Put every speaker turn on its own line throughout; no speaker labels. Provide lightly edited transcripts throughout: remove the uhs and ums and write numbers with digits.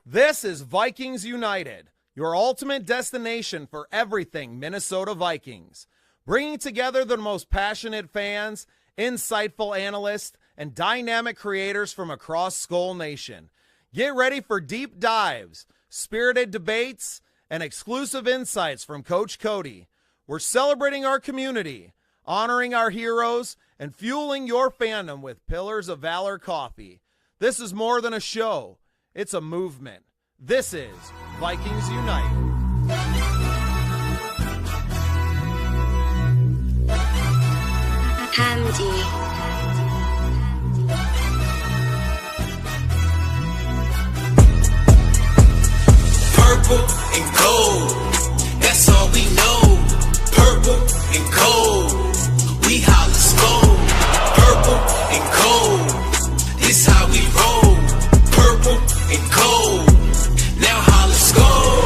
This is Vikings United, your ultimate destination for everything Minnesota Vikings. Bringing together the most passionate fans, insightful analysts, and dynamic creators from across Skull Nation. Get ready for deep dives, spirited debates, and exclusive insights from Coach Cody. We're celebrating our community, honoring our heroes, and fueling your fandom with Pillars of Valor coffee. This is more than a show. It's a movement. This is Vikings United.
Hamdi.
Purple and gold, that's all we know. Purple and gold, we holla skull. Purple and gold, this how we roll. Purple and gold, now holla skull.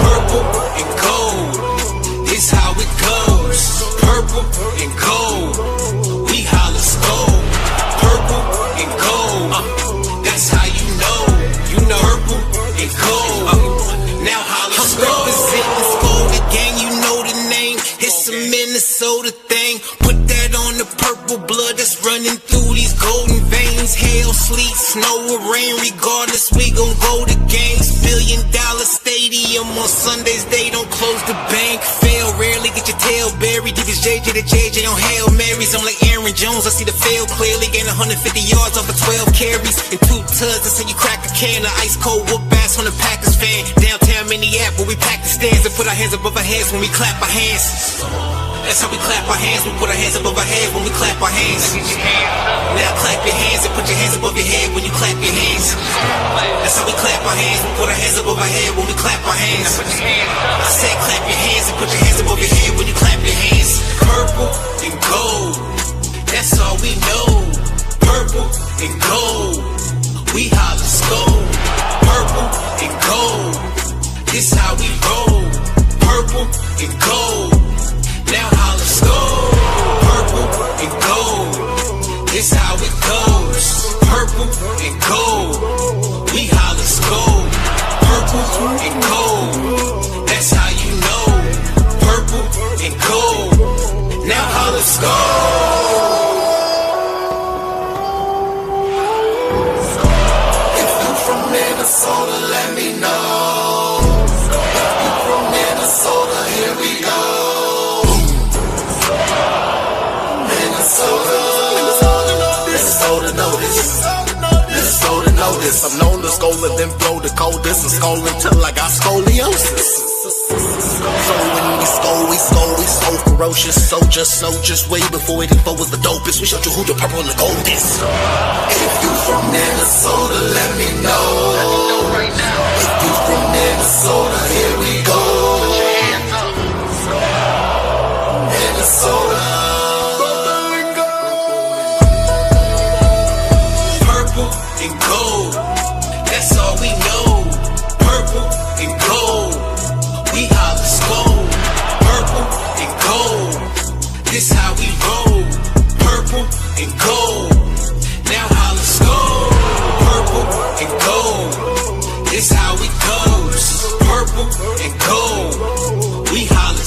Purple and gold, this how it goes. Purple and gold, we holla skull. Purple and gold, that's how you know. You know purple and gold, now holla skull. I'm representing skull the gang, you know the name. It's a Minnesota thing. Put that on the purple blood that's running through these golden veins. Hail, sleet, snow, or rain, regardless, we gon' go to games. $1 billion stadium on Sundays, they don't close the bank. Fail rarely, get your tail buried. Deep as JJ to JJ on Hail Marys. I'm like Aaron Jones, I see the field clearly. Gain 150 yards off of 12 carries. And 2 tugs, I say you crack a can of ice cold whoop ass on the Packers fan. Downtown Minneapolis, we pack the stands and put our hands above our heads when we clap our hands. That's how we clap our hands, we put our hands above our head when we clap our hands. Now clap your hands and put your hands above your head when you clap your hands. That's how we clap our hands, we put our hands above our head when we clap our hands. I said clap your hands and put your hands above your head when you clap your hands. Purple and gold, that's all we know. Purple and gold, we holla skull. Purple and gold, this how we roll. Purple and gold, now holla skull. Purple and gold, this how it goes. Purple and gold, we holla skull. Purple and gold, that's how you know. Purple and gold, now holla skull. If you from Minnesota, let me know. If you from Minnesota, here we go. Minnesota notice. I'm known to scold and then blow the coldest and scold until I got scoliosis. So when we so ferocious. So just know, just way before 84 was the dopest. We showed you who the purple and the gold is. If you from Minnesota, let me know. Right now. If you from Minnesota, here we go. Minnesota. And gold, that's all we know. Purple and gold, we holla skull. Purple and gold, this how we roll. Purple and gold, now holla skull. Purple and gold, this how it goes. Purple and gold, we holla.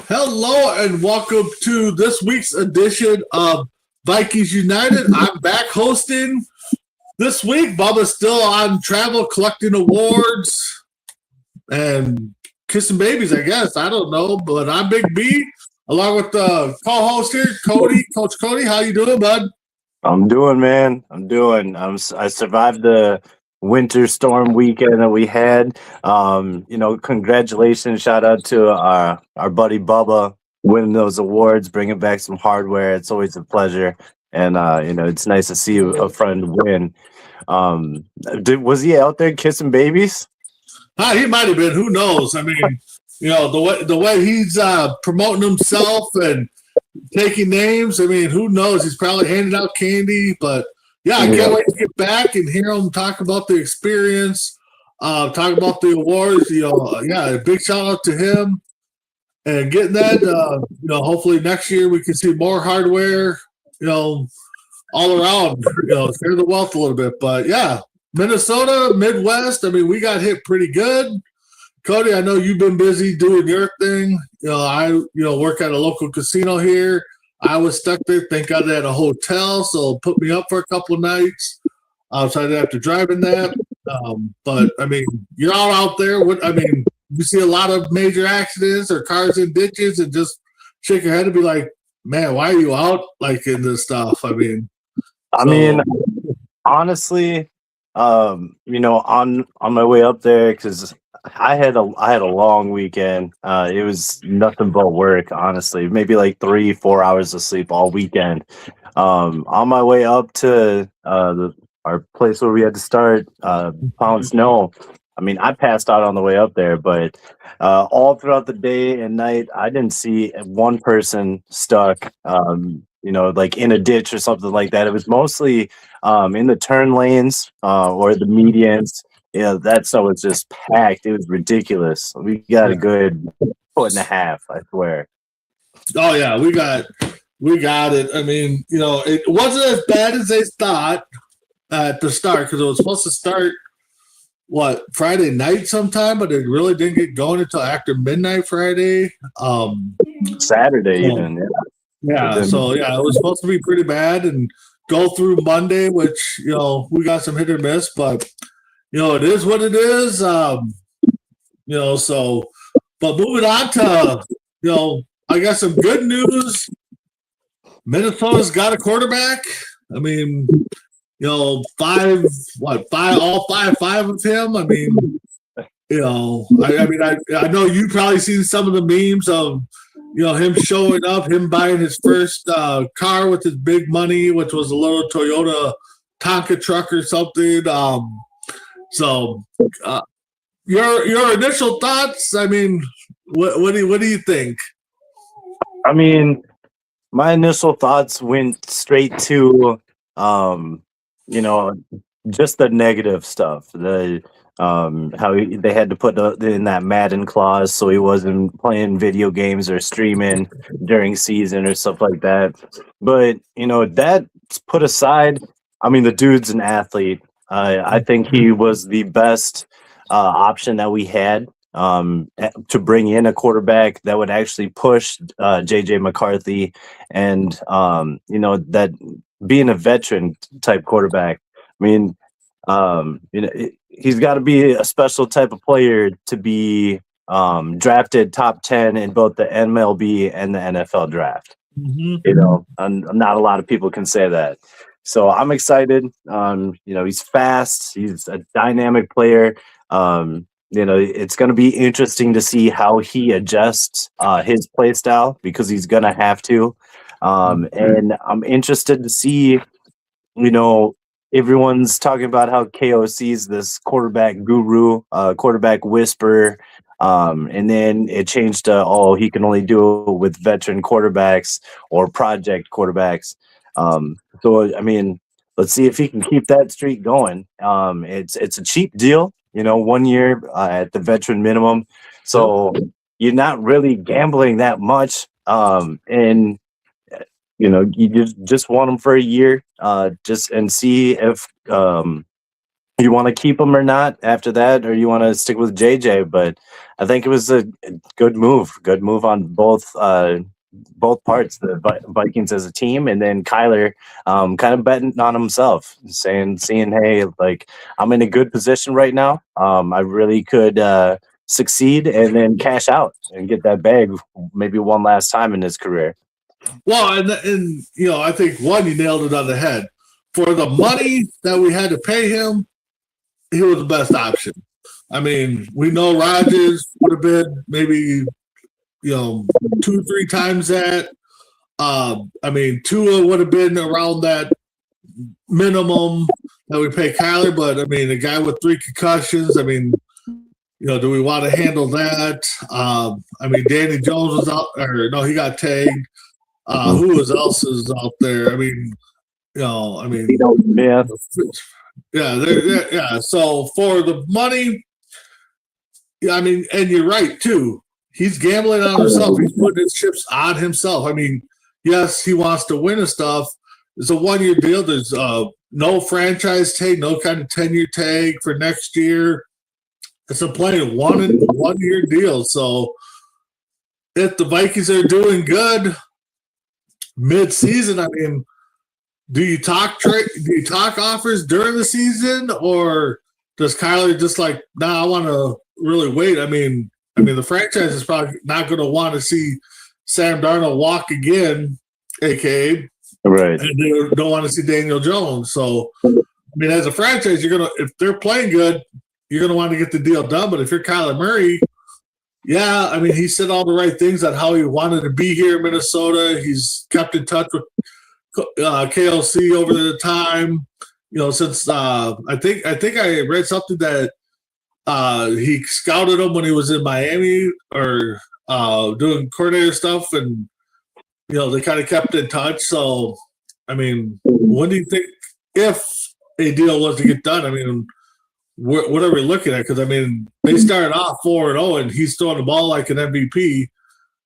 Hello and welcome to this week's edition of Vikings United. I'm back hosting this week. Bubba's still on travel collecting awards and kissing babies, I guess. I don't know, but I'm Big B along with the co-host here, Cody. Coach Cody, how you doing, bud?
I'm doing, man. I survived the winter storm weekend that we had. Congratulations, shout out to our buddy Bubba winning those awards, bringing back some hardware. It's always a pleasure, and it's nice to see a friend win. Was he out there kissing babies?
He might have been. Who knows? I mean, the way he's promoting himself and taking names. I mean, who knows? He's probably handing out candy, but. Yeah, I can't wait to get back and hear them talk about the experience, talk about the awards. A big shout out to him. And getting that, hopefully next year we can see more hardware, all around, share the wealth a little bit. But yeah, Minnesota, Midwest. I mean, we got hit pretty good. Cody, I know you've been busy doing your thing. I work at a local casino here. I was stuck there. Thank God they had a hotel, so put me up for a couple of nights. So I didn't have to drive in that. But I mean, you're all out there. You see a lot of major accidents or cars in ditches, and just shake your head and be like, "Man, why are you out like in this stuff?"
I mean, honestly, on my way up there, because I had a long weekend. It was nothing but work, honestly. Maybe like 3-4 hours of sleep all weekend. On my way up to our place where we had to start plowing snow. I mean, I passed out on the way up there, but all throughout the day and night, I didn't see one person stuck. Like in a ditch or something like that. It was mostly in the turn lanes or the medians. That snow was just packed. It was ridiculous. We got a good foot and a half, I swear.
Oh yeah, we got it. I mean, it wasn't as bad as they thought at the start, because it was supposed to start Friday night sometime, but it really didn't get going until after midnight Friday.
Saturday even.
Yeah. So yeah, it was supposed to be pretty bad and go through Monday, which we got some hit or miss, but it is what it is. But moving on to I got some good news. Minnesota's got a quarterback. I mean, all five of him. I mean, I know you've probably seen some of the memes of him showing up, him buying his first car with his big money, which was a little Toyota Tonka truck or something. Your initial thoughts? I mean, what do you think?
I mean, my initial thoughts went straight to just the negative stuff. How they had to put in that Madden clause so he wasn't playing video games or streaming during season or stuff like that. But that's put aside. I mean, the dude's an athlete. I think he was the best option that we had to bring in a quarterback that would actually push JJ McCarthy and that being a veteran type quarterback. I mean, he's got to be a special type of player to be drafted top 10 in both the MLB and the NFL draft.
Mm-hmm.
And not a lot of people can say that. So I'm excited. He's fast. He's a dynamic player. It's going to be interesting to see how he adjusts his play style, because he's going to have to. And I'm interested to see, everyone's talking about how KOC is this quarterback guru, quarterback whisperer. And then it changed to, he can only do it with veteran quarterbacks or project quarterbacks. So, I mean, let's see if he can keep that streak going. It's a cheap deal, 1 year at the veteran minimum. So you're not really gambling that much. And you just want him for a year, just and see if you want to keep him or not after that, or you want to stick with JJ. But I think it was a good move on both parts, the Vikings as a team, and then Kyler kind of betting on himself, seeing, hey, like, I'm in a good position right now. I really could succeed and then cash out and get that bag maybe one last time in his career.
Well, and I think you nailed it on the head. For the money that we had to pay him, he was the best option. I mean, we know Rodgers would have been maybe 2-3 times that. I mean, Tua would have been around that minimum that we pay Kyler, but I mean, a guy with 3 concussions. I mean, do we want to handle that? I mean, Danny Jones was out, or no, he got tagged. Who else is out there? I mean, yeah. So for the money, I mean, and you're right too. He's gambling on himself. He's putting his chips on himself. I mean, yes, he wants to win and stuff. it's a 1-year deal. There's no franchise tag, no kind of 10-year tag for next year. It's a plain 1-year deal. So if the Vikings are doing good mid-season, I mean, do you talk offers during the season, or does Kyler just like, nah, I want to really wait? I mean, the franchise is probably not going to want to see Sam Darnold walk again, aka,
Right.
and they don't want to see Daniel Jones. So, I mean, as a franchise, if they're playing good, you're gonna want to get the deal done. But if you're Kyler Murray, yeah, I mean, he said all the right things on how he wanted to be here in Minnesota. He's kept in touch with KLC over the time. Since I think I read something that he scouted him when he was in Miami or doing coordinator stuff, and they kind of kept in touch. So, I mean, when do you think, if a deal was to get done? I mean, what are we looking at? Because, I mean, they started off 4-0, and he's throwing the ball like an MVP.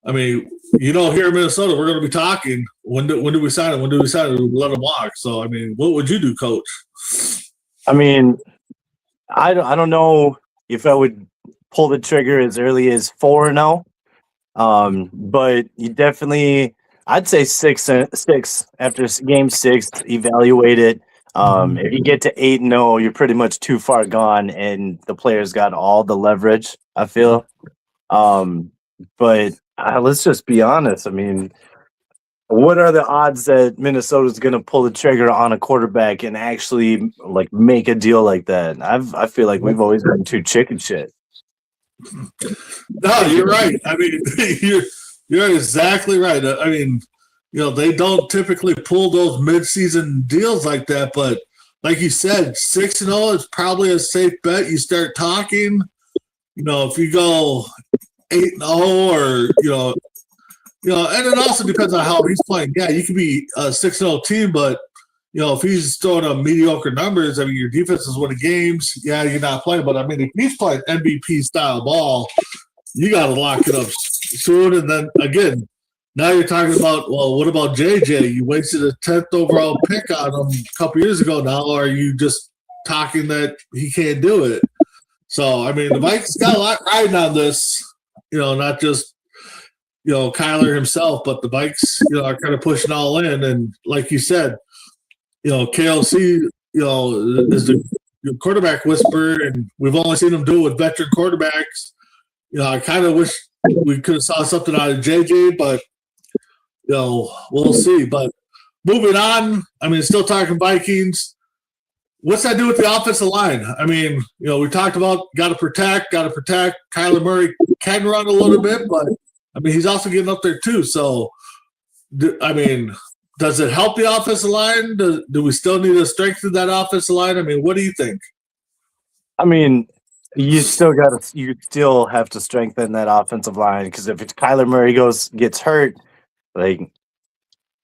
I mean, here in Minnesota, we're going to be talking. When do we sign him? When do we sign him? Let him walk. So, I mean, what would you do, Coach?
I mean, I don't know if I would pull the trigger as early as 4-0. But you definitely, I'd say 6 after game 6, evaluate it. If you get to 8-0, you're pretty much too far gone, and the players got all the leverage, I feel. But let's just be honest. I mean, what are the odds that Minnesota's going to pull the trigger on a quarterback and actually like make a deal like that? I feel like we've always been too chicken shit.
No, you're right. I mean, you're exactly right. I mean, they don't typically pull those mid-season deals like that, but like you said, 6-0 is probably a safe bet. You start talking, if you go 8-0 or, and it also depends on how he's playing. Yeah, you could be a 6-0 team, but, if he's throwing up mediocre numbers, I mean, your defense is winning games. Yeah, you're not playing, but I mean, if he's playing MVP style ball, you got to lock it up soon. And then again, now you're talking about, well, what about JJ? You wasted a 10th overall pick on him a couple years ago. Now are you just talking that he can't do it? So, I mean, the Vikings got a lot riding on this, not just, Kyler himself, but the Vikes, are kind of pushing all in. And like you said, KLC, is the quarterback whisperer, and we've only seen him do it with veteran quarterbacks. I kind of wish we could have saw something out of JJ, but we'll see. But moving on, I mean, still talking Vikings. What's that do with the offensive line? I mean, we talked about got to protect. Kyler Murray can run a little bit, but I mean, he's also getting up there too. So, I mean, does it help the offensive line? Do we still need to strengthen that offensive line? I mean, what do you think?
I mean, you still have to strengthen that offensive line, because if it's Kyler Murray gets hurt, like,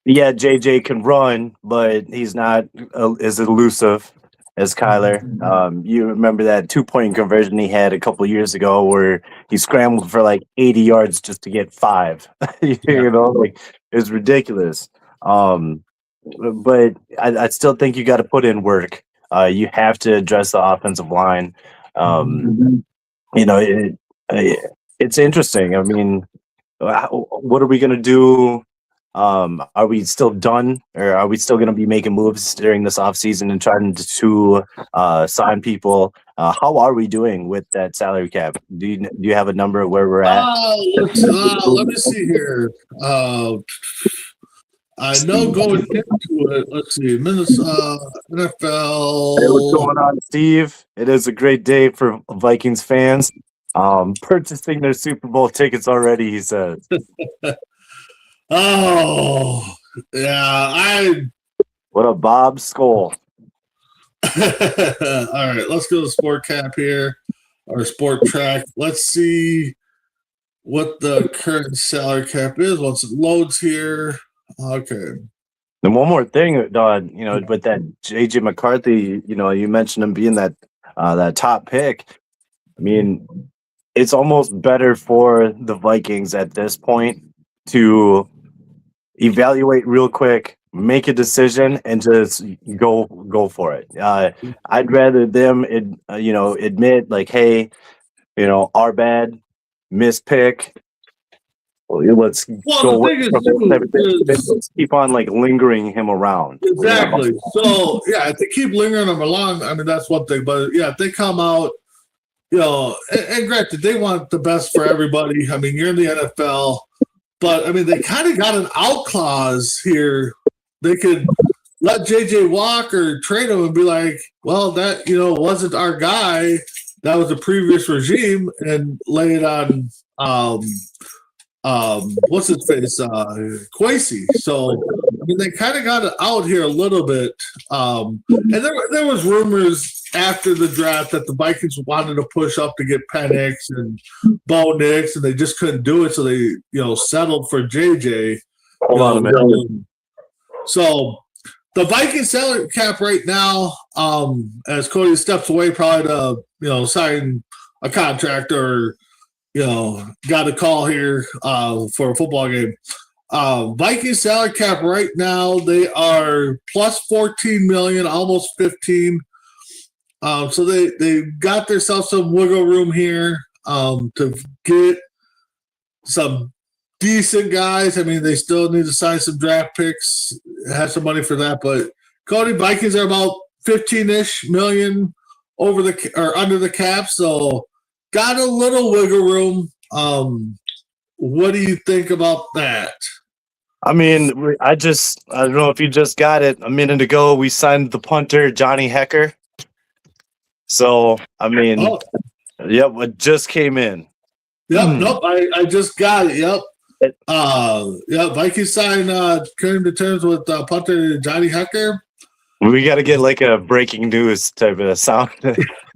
yeah, JJ can run, but he's not as elusive as Kyler. You remember that 2-point conversion he had a couple of years ago where he scrambled for like 80 yards just to get 5. Like, it was ridiculous. But I still think you got to put in work. You have to address the offensive line. It's interesting. I mean, what are we going to do? Are we still done, or are we still going to be making moves during this offseason and trying to sign people? How are we doing with that salary cap? Do you have a number of where we're at?
Let me see here. I know going into it, let's see, Minnesota, NFL.
Hey, what's going on, Steve? It is a great day for Vikings fans. Purchasing their Super Bowl tickets already, he says.
Oh, yeah,
What a Bob Skull.
All right, let's go to Sport Cap here, or Sport Track. Let's see what the current salary cap is once it loads here. Okay.
And one more thing, Don, with that JJ McCarthy, you mentioned him being that top pick. I mean, it's almost better for the Vikings at this point to evaluate real quick, make a decision and just go for it. I'd rather them, admit like, hey, our bad, mispick. Let's
Well,
go
the
away
thing is,
from it.
too, is
Let's keep on like lingering him around.
exactly. So, yeah, if they keep lingering them along, I mean, that's one thing. But, yeah, if they come out, and granted, they want the best for everybody. I mean, you're in the NFL. But, I mean, they kind of got an out clause here. They could let JJ walk or trade him and be like, well, that, wasn't our guy. That was the previous regime, and lay it on what's his face, Kwesi. So I mean, they kind of got it out here a little bit. And there was rumors after the draft that the Vikings wanted to push up to get Penix and Bo Nix, and they just couldn't do it, so they settled for JJ.
Hold on a minute.
So the Vikings salary cap right now, as Cody steps away, probably to sign a contract or got a call here for a football game. Vikings salary cap right now, they are plus 14 million, almost 15. So they got themselves some wiggle room here to get some decent guys. I mean, they still need to sign some draft picks, have some money for that. But Cody, Vikings are about 15-ish million over or under the cap, so got a little wiggle room. What do you think about that?
I mean, I don't know if you just got it a minute ago. We signed the punter, Johnny Hecker. So, I mean, yep, it just came in.
Yep, nope, I just got it. Yep. Vikings signed, came to terms with punter Johnny Hecker.
We got to get like a breaking news type of sound.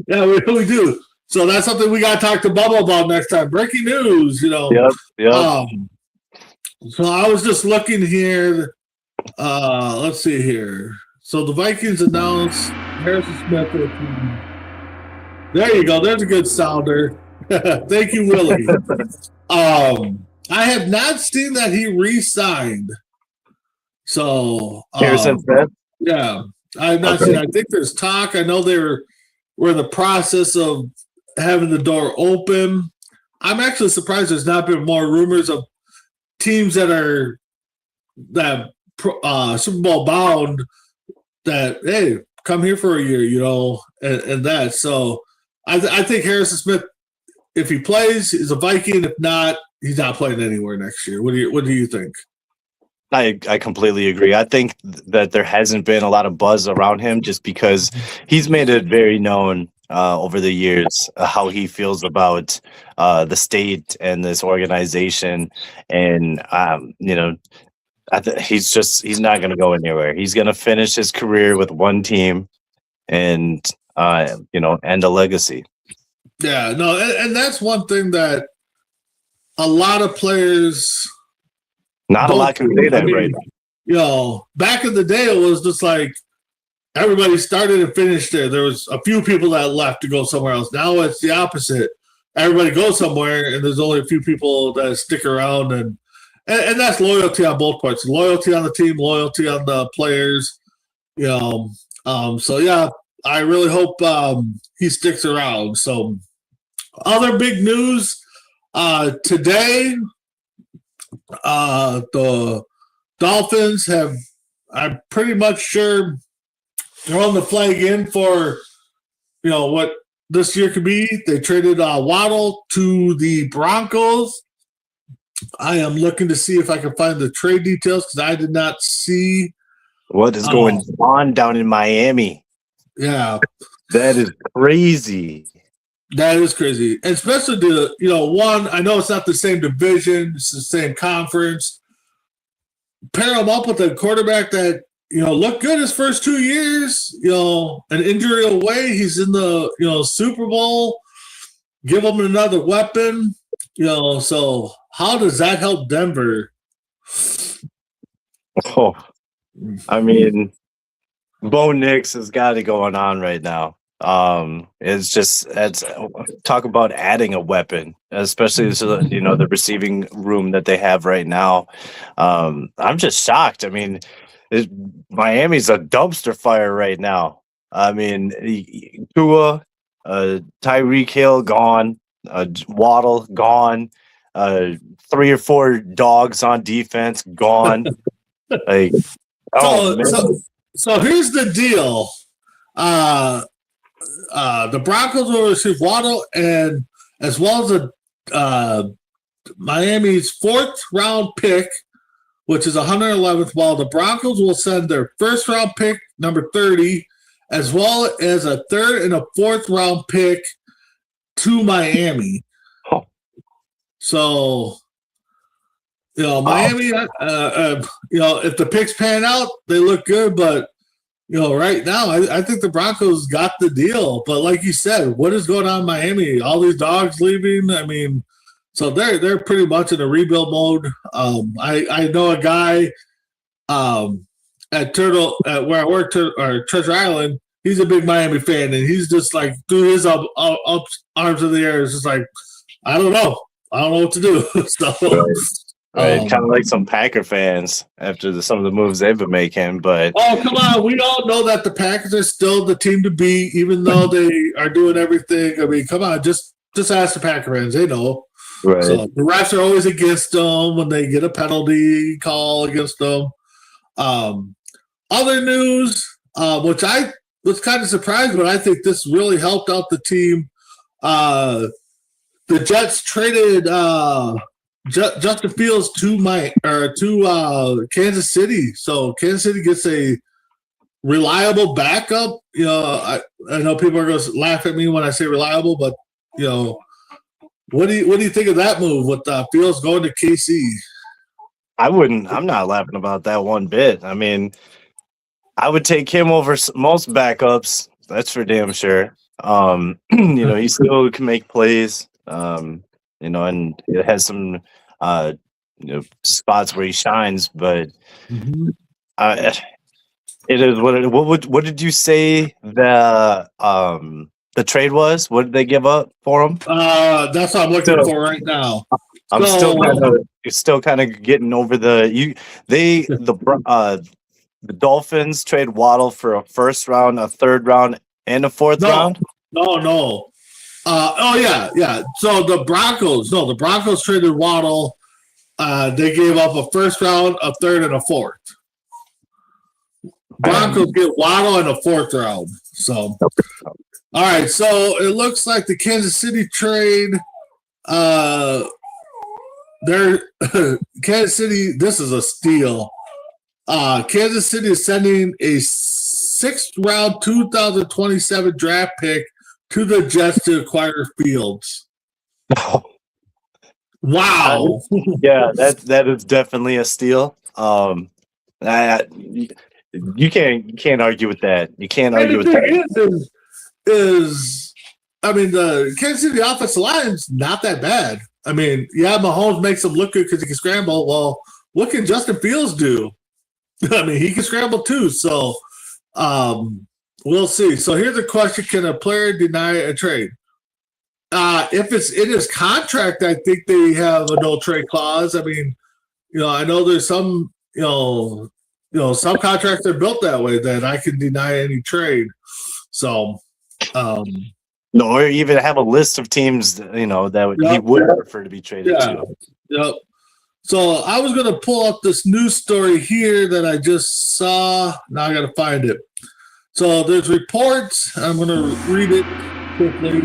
Yeah, we do. So that's something we got to talk to Bubba about next time. Breaking news,
Yep.
So I was just looking here. Let's see here. So the Vikings announced Harrison Smith. There you go. There's a good sounder. Thank you, Willie. I have not seen that he re-signed. So
Harrison Smith?
Yeah, I have not seen. I think there's talk. I know were in the process of having the door open. I'm actually surprised there's not been more rumors of teams that are Super Bowl bound that, hey, come here for a year, and that. So I think Harrison Smith, if he plays, is a Viking. If not, he's not playing anywhere next year. What do you think?
I completely agree. I think that there hasn't been a lot of buzz around him just because he's made it very known over the years how he feels about the state and this organization. And, he's not going to go anywhere. He's going to finish his career with one team and, end a legacy.
Yeah, no, and that's one thing that a lot of players –
not a lot can say that right now.
Back in the day, it was just like everybody started and finished there. There was a few people that left to go somewhere else. Now it's the opposite. Everybody goes somewhere, and there's only a few people that stick around, and that's loyalty on both parts. Loyalty on the team, loyalty on the players. So yeah, I really hope he sticks around. So, other big news today. The Dolphins I'm pretty much sure they're on the flag in for, what this year could be. They traded Waddle to the Broncos. I am looking to see if I can find the trade details because I did not see
what is going on down in Miami.
Yeah.
That is crazy.
That is crazy, especially one. I know it's not the same division; it's the same conference. Pair him up with a quarterback that looked good his first 2 years. An injury away, he's in the Super Bowl. Give him another weapon. So how does that help Denver?
Oh, I mean, Bo Nix has got it going on right now. It's talk about adding a weapon, especially the receiving room that they have right now. I'm just shocked. I mean, Miami's a dumpster fire right now. I mean, Tua, Tyreek Hill gone, Waddle gone, 3 or 4 dogs on defense gone. Like, oh
So,
man,
so here's the deal. The Broncos will receive Waddle and as well as Miami's 4th round pick, which is 111th, while the Broncos will send their 1st round pick, number 30, as well as a 3rd and a 4th round pick to Miami.
Oh.
So, Miami, if the picks pan out, they look good, but right now, I think the Broncos got the deal. But like you said, what is going on in Miami? All these dogs leaving. I mean, so they're pretty much in a rebuild mode. I know a guy at where I work or Treasure Island. He's a big Miami fan, and he's just like threw his arms in the air. It's just like I don't know what to do. So.
Right, kind of like some Packer fans after some of the moves they've been making, but
come on, we all know that the Packers are still the team to beat, even though they are doing everything. I mean, come on, just ask the Packer fans; they know.
right.
So the refs are always against them when they get a penalty call against them. Other news, which I was kind of surprised, but I think this really helped out the team. The Jets traded. Justin Fields to Kansas City, so Kansas City gets a reliable backup. I know people are going to laugh at me when I say reliable, but what do you think of that move with Fields going to KC?
I'm not laughing about that one bit. I mean, I would take him over most backups. That's for damn sure. He still can make plays. And it has some spots where he shines, but it is what did you say the trade was? What did they give up for him?
That's what I'm looking for right now.
I'm still kind of getting over the Dolphins trade Waddle for a 1st round, a 3rd round, and a 4th round.
No. Yeah. So the Broncos traded Waddle. They gave up a 1st round, a 3rd, and a 4th. Broncos get Waddle and a 4th round. So, all right. So it looks like the Kansas City trade. Kansas City. This is a steal. Kansas City is sending a 6th round 2027 draft pick to the Jets to acquire Fields. Wow.
Yeah, that is definitely a steal. You can't argue with that. You can't argue with that.
I mean, the Kansas City offensive line is not that bad. I mean, yeah, Mahomes makes him look good because he can scramble. Well, what can Justin Fields do? I mean, he can scramble too. So, we'll see. So here's a question: can a player deny a trade? If it's in his contract, I think they have a no trade clause. I mean, I know there's some, some contracts are built that way that I can deny any trade. So,
no, or even have a list of teams that he would prefer to be traded to.
Yep. So I was going to pull up this news story here that I just saw. Now I got to find it. So there's reports. I'm going to read it quickly.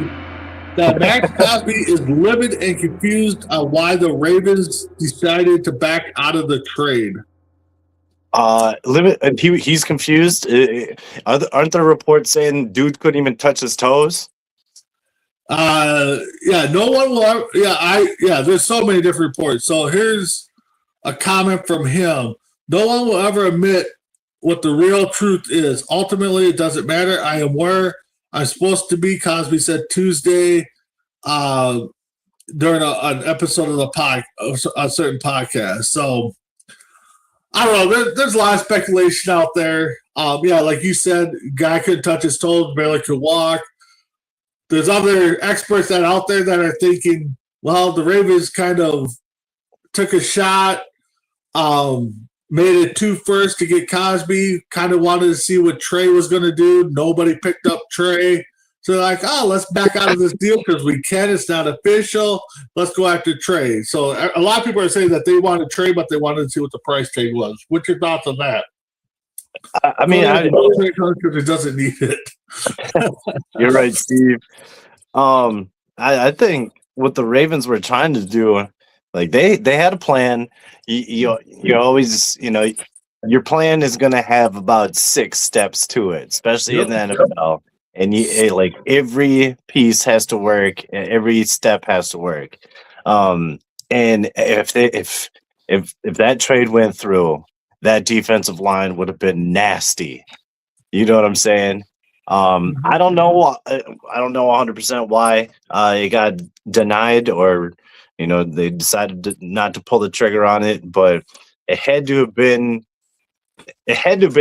That Max Crosby is livid and confused on why the Ravens decided to back out of the trade.
He's confused. Aren't there reports saying dude couldn't even touch his toes?
No one will ever, there's so many different reports. So here's a comment from him. No one will ever admit what the real truth is. Ultimately, it doesn't matter. I am where I'm supposed to be, Cosby said Tuesday during an episode of a certain podcast. So I don't know. There's a lot of speculation out there. Like you said, guy couldn't touch his toes, barely could walk. There's other experts that out there that are thinking, well, the Ravens kind of took a shot. made it 2 first to get Cosby. Kind of wanted to see what Trey was going to do. Nobody picked up Trey. So they're like, oh, let's back out of this deal because we can. It's not official. Let's go after Trey. So a lot of people are saying that they wanted Trey, but they wanted to see what the price tag was. What's your thoughts on that?
I mean,
because it doesn't need it.
you're right, Steve. I think what the Ravens were trying to do, like they had a plan. You always, your plan is going to have about 6 steps to it, especially in the NFL. And like every piece has to work, and every step has to work. And if that trade went through, that defensive line would have been nasty. You know what I'm saying? I don't know. I don't know 100% why it got denied, or they decided not to pull the trigger on it. But it had to have been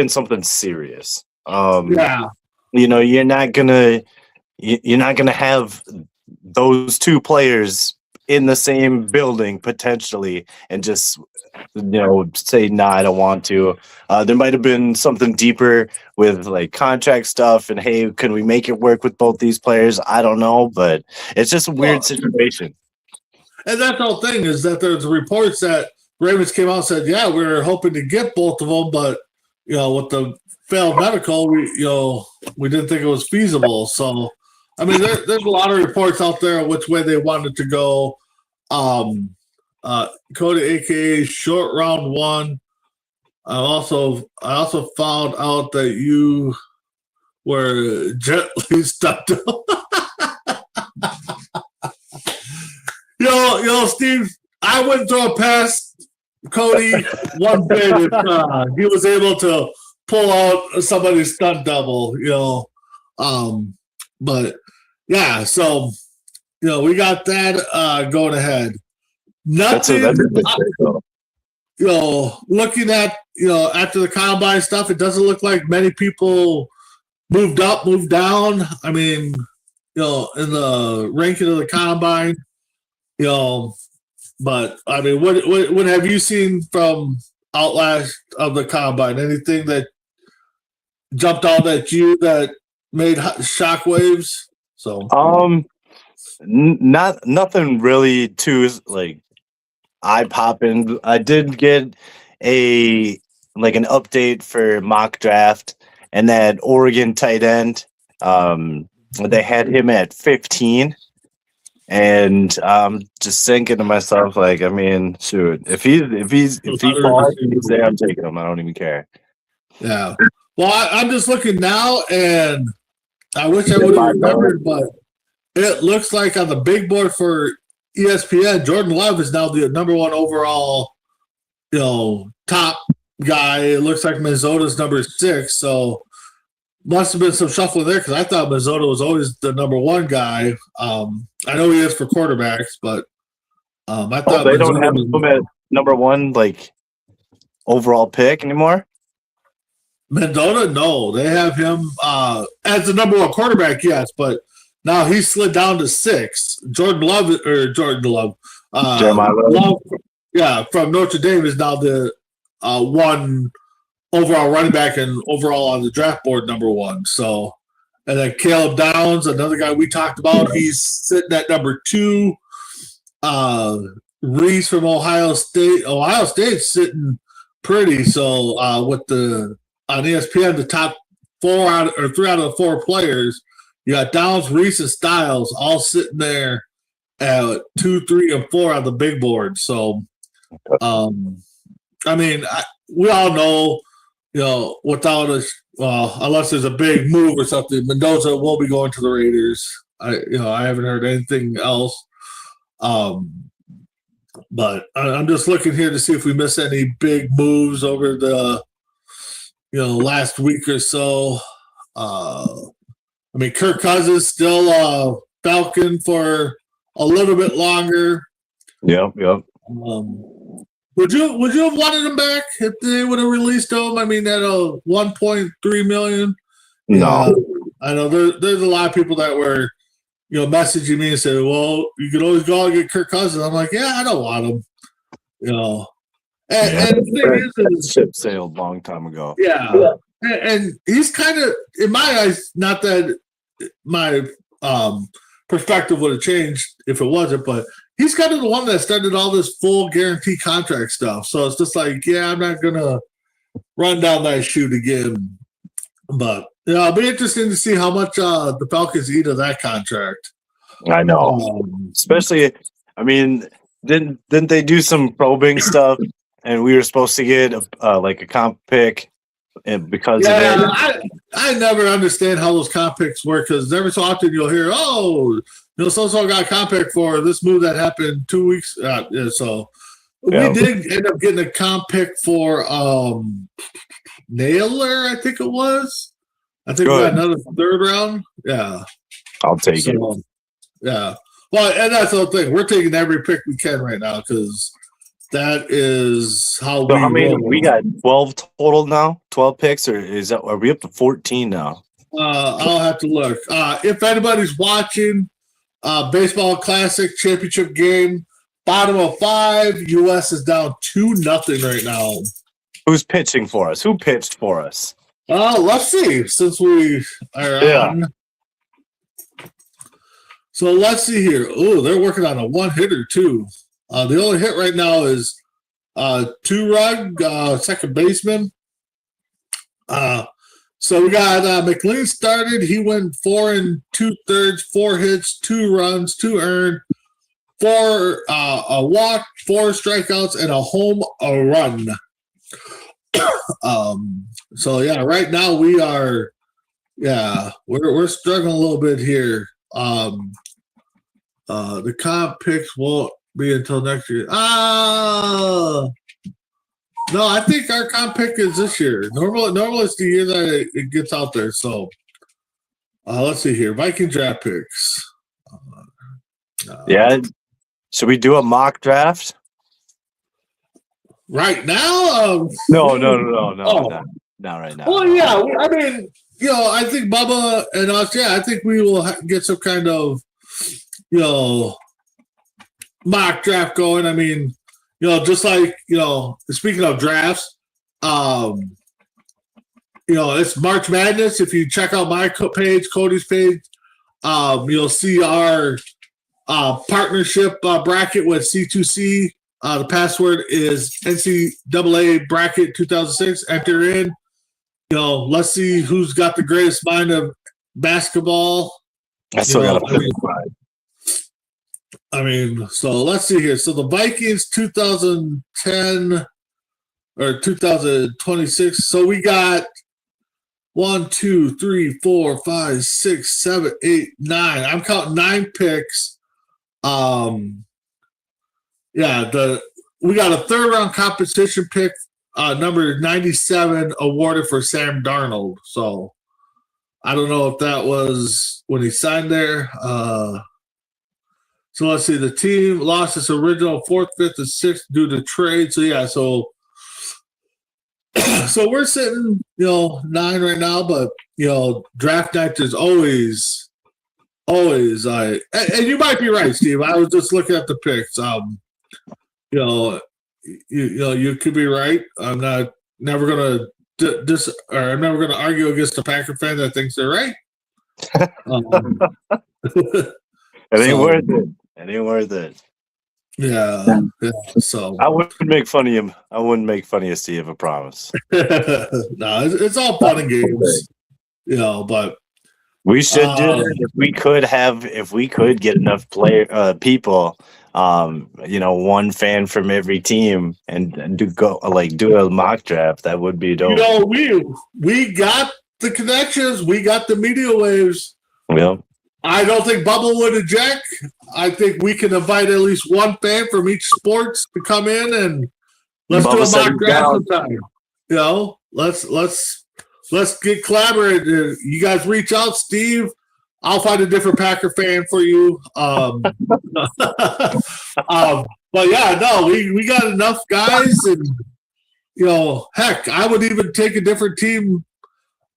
something serious.
Yeah.
You're not gonna have those 2 players in the same building potentially and just say no, I don't want to. There might have been something deeper with like contract stuff and hey, can we make it work with both these players? I don't know, but it's just a weird situation.
And that's the whole thing is that there's reports that Ravens came out and said, yeah, we were hoping to get both of them, but with the failed medical, we didn't think it was feasible. So, I mean, there's a lot of reports out there which way they wanted to go. Cody, aka Short Round 1. I also found out that you were gently stuck. Steve, I wouldn't throw past Cody one bit if he was able to pull out somebody's stunt double, but yeah, so we got that going ahead. Nothing. Looking at after the combine stuff, it doesn't look like many people moved up, moved down. I mean, in the ranking of the combine, but I mean, what have you seen from Outlast of the combine? Anything that jumped out at you that made shockwaves? So,
nothing really too like eye popping. I did get an update for mock draft, and that Oregon tight end. They had him at 15, and I'm just thinking to myself, like, I mean, shoot, if he falls, he's there, I'm taking him. I don't even care.
Yeah. Well, I'm just looking now, and I wish I would have remembered, but it looks like on the big board for ESPN, Jordan Love is now the number 1 overall, top guy. It looks like Minnesota's number 6, so must have been some shuffling there because I thought Minnesota was always the number 1 guy. I know he is for quarterbacks, but I thought
they don't have him at number 1 like overall pick anymore.
Minnesota, no, they have him as the number 1 quarterback, yes, but now he slid down to 6. Jeremiah Love, from Notre Dame is now the 1 overall running back and overall on the draft board number 1. So, and then Caleb Downs, another guy we talked about, he's sitting at number 2. Reese from Ohio State. Ohio State's sitting pretty. So with on ESPN, the top 3 out of the 4 players, you got Downs, Reese, and Styles all sitting there at 2, 3, and 4 on the big board. So, I mean, we all know, without unless there's a big move or something, Mendoza will be going to the Raiders. I haven't heard anything else. But I'm just looking here to see if we miss any big moves over the, last week or so. I mean, Kirk Cousins still Falcon for a little bit longer.
Yep.
Would you have wanted him back if they would have released him? I mean, at a $1.3 million.
No,
I know there's a lot of people that were, messaging me and said, "Well, you could always go out and get Kirk Cousins." I'm like, yeah, I don't want him. And the thing
That ship sailed a long time ago.
yeah. And he's kind of, in my eyes, not that my perspective would have changed if it wasn't, but he's kind of the one that started all this full guarantee contract stuff. So it's just like, yeah, I'm not going to run down that chute again. But it'll be interesting to see how much the Falcons eat of that contract.
I know. Especially, I mean, didn't they do some probing stuff, and we were supposed to get like a comp pick, and because of it.
I never understand how those comp picks work, because every so often you'll hear, so-and-so got a comp pick for this move that happened 2 weeks. We did end up getting a comp pick for Naylor, I think it was. I think we got another third round. Yeah.
I'll take it.
Yeah. Well, and that's the whole thing. We're taking every pick we can right now, because that is how
so we got 12 total now? 12 picks, or are we up to 14 now?
I'll have to look. If anybody's watching baseball classic championship game, bottom of 5, US is down 2-0 right now.
Who's pitching for us? Who pitched for us?
Let's see, since we are on. So let's see here. Oh, they're working on a one-hitter too. The only hit right now is Turug, second baseman. So we got McLean started. He went 4 2/3, 4 hits, 2 runs, 2 earned, 4 a walk, 4 strikeouts, and a run. So yeah, right now we are, we're struggling a little bit here. The comp picks won't be until next year. No, I think our comp pick is this year. Normal is the year that it gets out there. So let's see here. Viking draft picks.
Should we do a mock draft?
Right now?
No. Not right now.
Well, yeah. I mean, I think Bubba and us, I think we will get some kind of, mock draft going. I mean, just like, speaking of drafts, it's March Madness. If you check out my page, Cody's page, you'll see our partnership bracket with C2C. The password is NCAA bracket 2006. Enter in. Let's see who's got the greatest mind of basketball.
I still got a
so let's see here. So the Vikings 2010 or 2026. So we got 1, 2, 3, 4, 5, 6, 7, 8, 9. I'm counting 9 picks. We got a third round competition pick, number 97, awarded for Sam Darnold. So I don't know if that was when he signed there. So let's see. The team lost its original 4th, 5th, and 6th due to trade. So so we're sitting, 9 right now. But draft night is always. And you might be right, Steve. I was just looking at the picks. You could be right. I'm never gonna I'm never gonna argue against a Packer fan that thinks they're right.
It ain't worth it. It ain't worth it.
Yeah. So
I wouldn't make fun of him. I wouldn't make fun of you, Steve. I promise.
No, it's all fun and games. But
we should do it if we could get enough people. One fan from every team and do a mock draft. That would be dope.
We got the connections. We got the media waves.
Yep.
I don't think Bubba would object. I think we can invite at least one fan from each sports to come in and let's do a mock draft sometime. Let's get collaborated. You guys reach out, Steve. I'll find a different Packer fan for you. But we got enough guys, and heck, I would even take a different team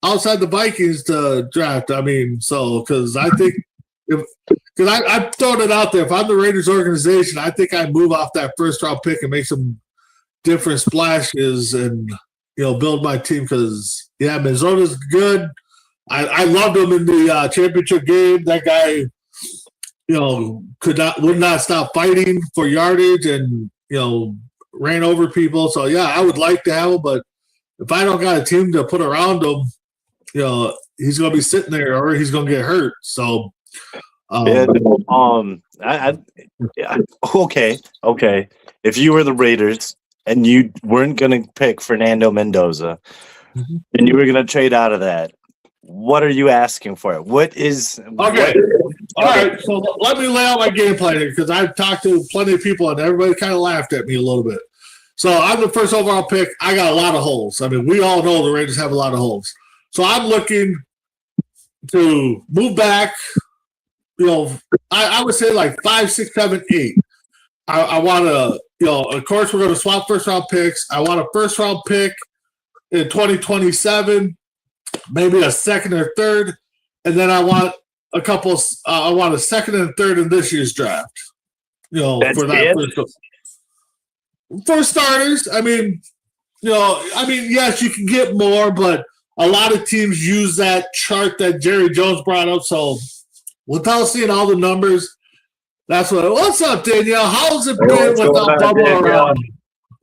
outside the Vikings to draft. Because I think I'm throwing it out there. If I'm the Raiders organization, I think I move off that first round pick and make some different splashes and build my team because Minnesota's good. I loved him in the championship game. That guy, would not stop fighting for yardage and ran over people. So I would like to have him, but if I don't got a team to put around him, he's going to be sitting there or he's going to get hurt. So,
okay. If you were the Raiders and you weren't going to pick Fernando Mendoza, and you were going to trade out of that, what are you asking for? What is
okay? All right, so let me lay out my game plan here because I've talked to plenty of people and everybody kind of laughed at me a little bit. So I'm the first overall pick. I got a lot of holes. I mean, we all know the Raiders have a lot of holes. So I'm looking to move back. I would say like 5, 6, 7, 8. I want to, of course, we're going to swap first round picks. I want a first round pick in 2027, maybe a second or third, and then I want a couple. I want a second and third in this year's draft.
That's
for that for starters. I mean, yes, you can get more, but a lot of teams use that chart that Jerry Jones brought up. So without seeing all the numbers, that's what's up, Danielle? How's it been without Bubba around?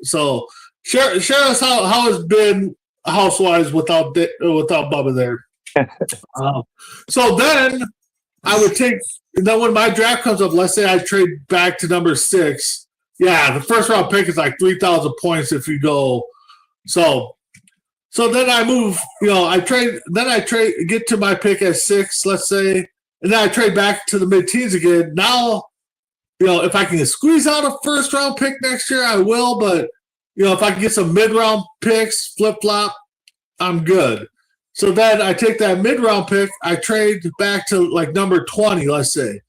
So share us how it's been housewives without Bubba there. So then I would take. And then when my draft comes up, let's say I trade back to number 6. Yeah, the first round pick is like 3,000 points if you go. So then I move. I trade. Then I trade. Get to my pick at 6, let's say, and then I trade back to the mid-teens again. Now, if I can squeeze out a first round pick next year, I will. But if I can get some mid-round picks, flip-flop, I'm good. So then I take that mid-round pick, I trade back to like number 20, let's say.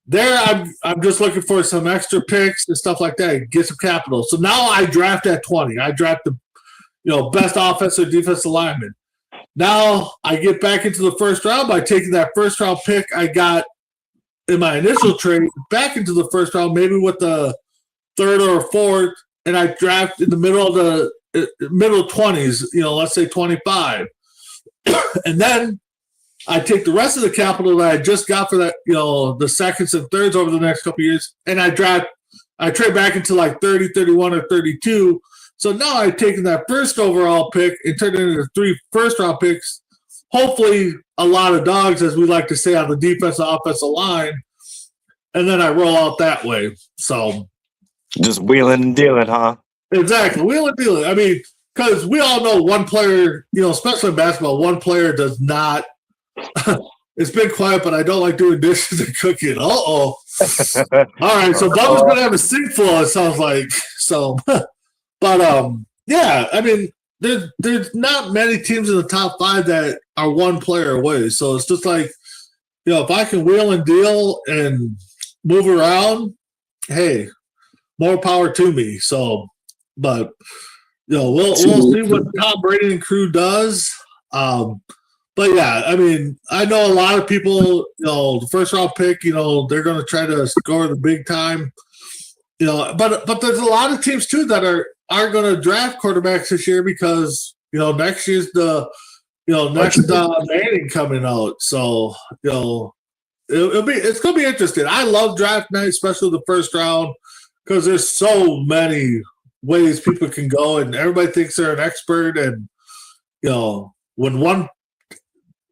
There, I'm just looking for some extra picks and stuff like that, get some capital. So now I draft at 20. I draft the best offensive or defensive lineman. Now I get back into the first round by taking that first round pick I got in my initial trade back into the first round, maybe with the third or fourth, and I draft in the middle of the middle 20s, let's say 25. And then I take the rest of the capital that I just got for that, the seconds and thirds over the next couple of years, and I trade back into like 30, 31, or 32. So now I've taken that first overall pick and turned it into 3 first-round picks. Hopefully a lot of dogs, as we like to say, on the defensive offensive line, and then I roll out that way. So
just wheeling and dealing, huh?
Exactly. Wheeling and dealing. I mean, because we all know one player, especially in basketball, one player does not – it's been quiet, but I don't like doing dishes and cooking. Uh-oh. All right, so Bubba's going to have a sink full, it sounds like. So, but, yeah, I mean, there's not many teams in the top 5 that are one player away. So it's just like, if I can wheel and deal and move around, hey, more power to me. So, but we'll see what Tom Brady and crew does. But yeah, I mean, I know a lot of people. The first round pick, they're going to try to score the big time. But there's a lot of teams too that are going to draft quarterbacks this year because next year's the next Manning coming out. So it's going to be interesting. I love draft night, especially the first round, because there's so many ways people can go, and everybody thinks they're an expert. And when one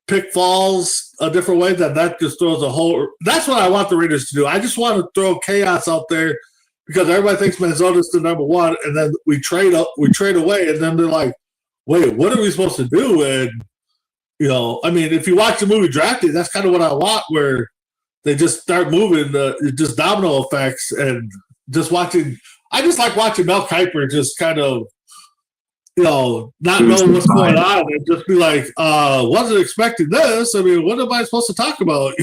pick falls a different way, then that just throws a whole. That's what I want the Raiders to do. I just want to throw chaos out there because everybody thinks Minnesota's the number 1, and then we trade away, and then they're like, "Wait, what are we supposed to do?" And I mean, if you watch the movie Drafted, that's kind of what I want, where they just start moving, just domino effects, and just watching. I just like watching Mel Kiper just kind of, not know what's going on and just be like, wasn't expecting this. I mean, what am I supposed to talk about?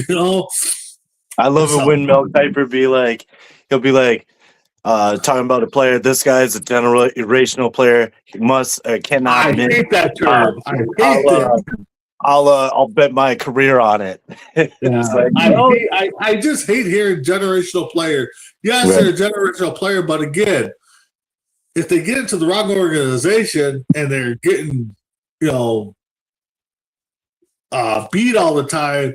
I love it when Mel Kiper he'll be like, talking about a player. This guy is a generational player. He cannot.
I hate that term. I hate it.
I'll bet my career on it.
Yeah. I just hate hearing generational player. Yes, they're a generational player, but again, if they get into the wrong organization and they're getting, beat all the time,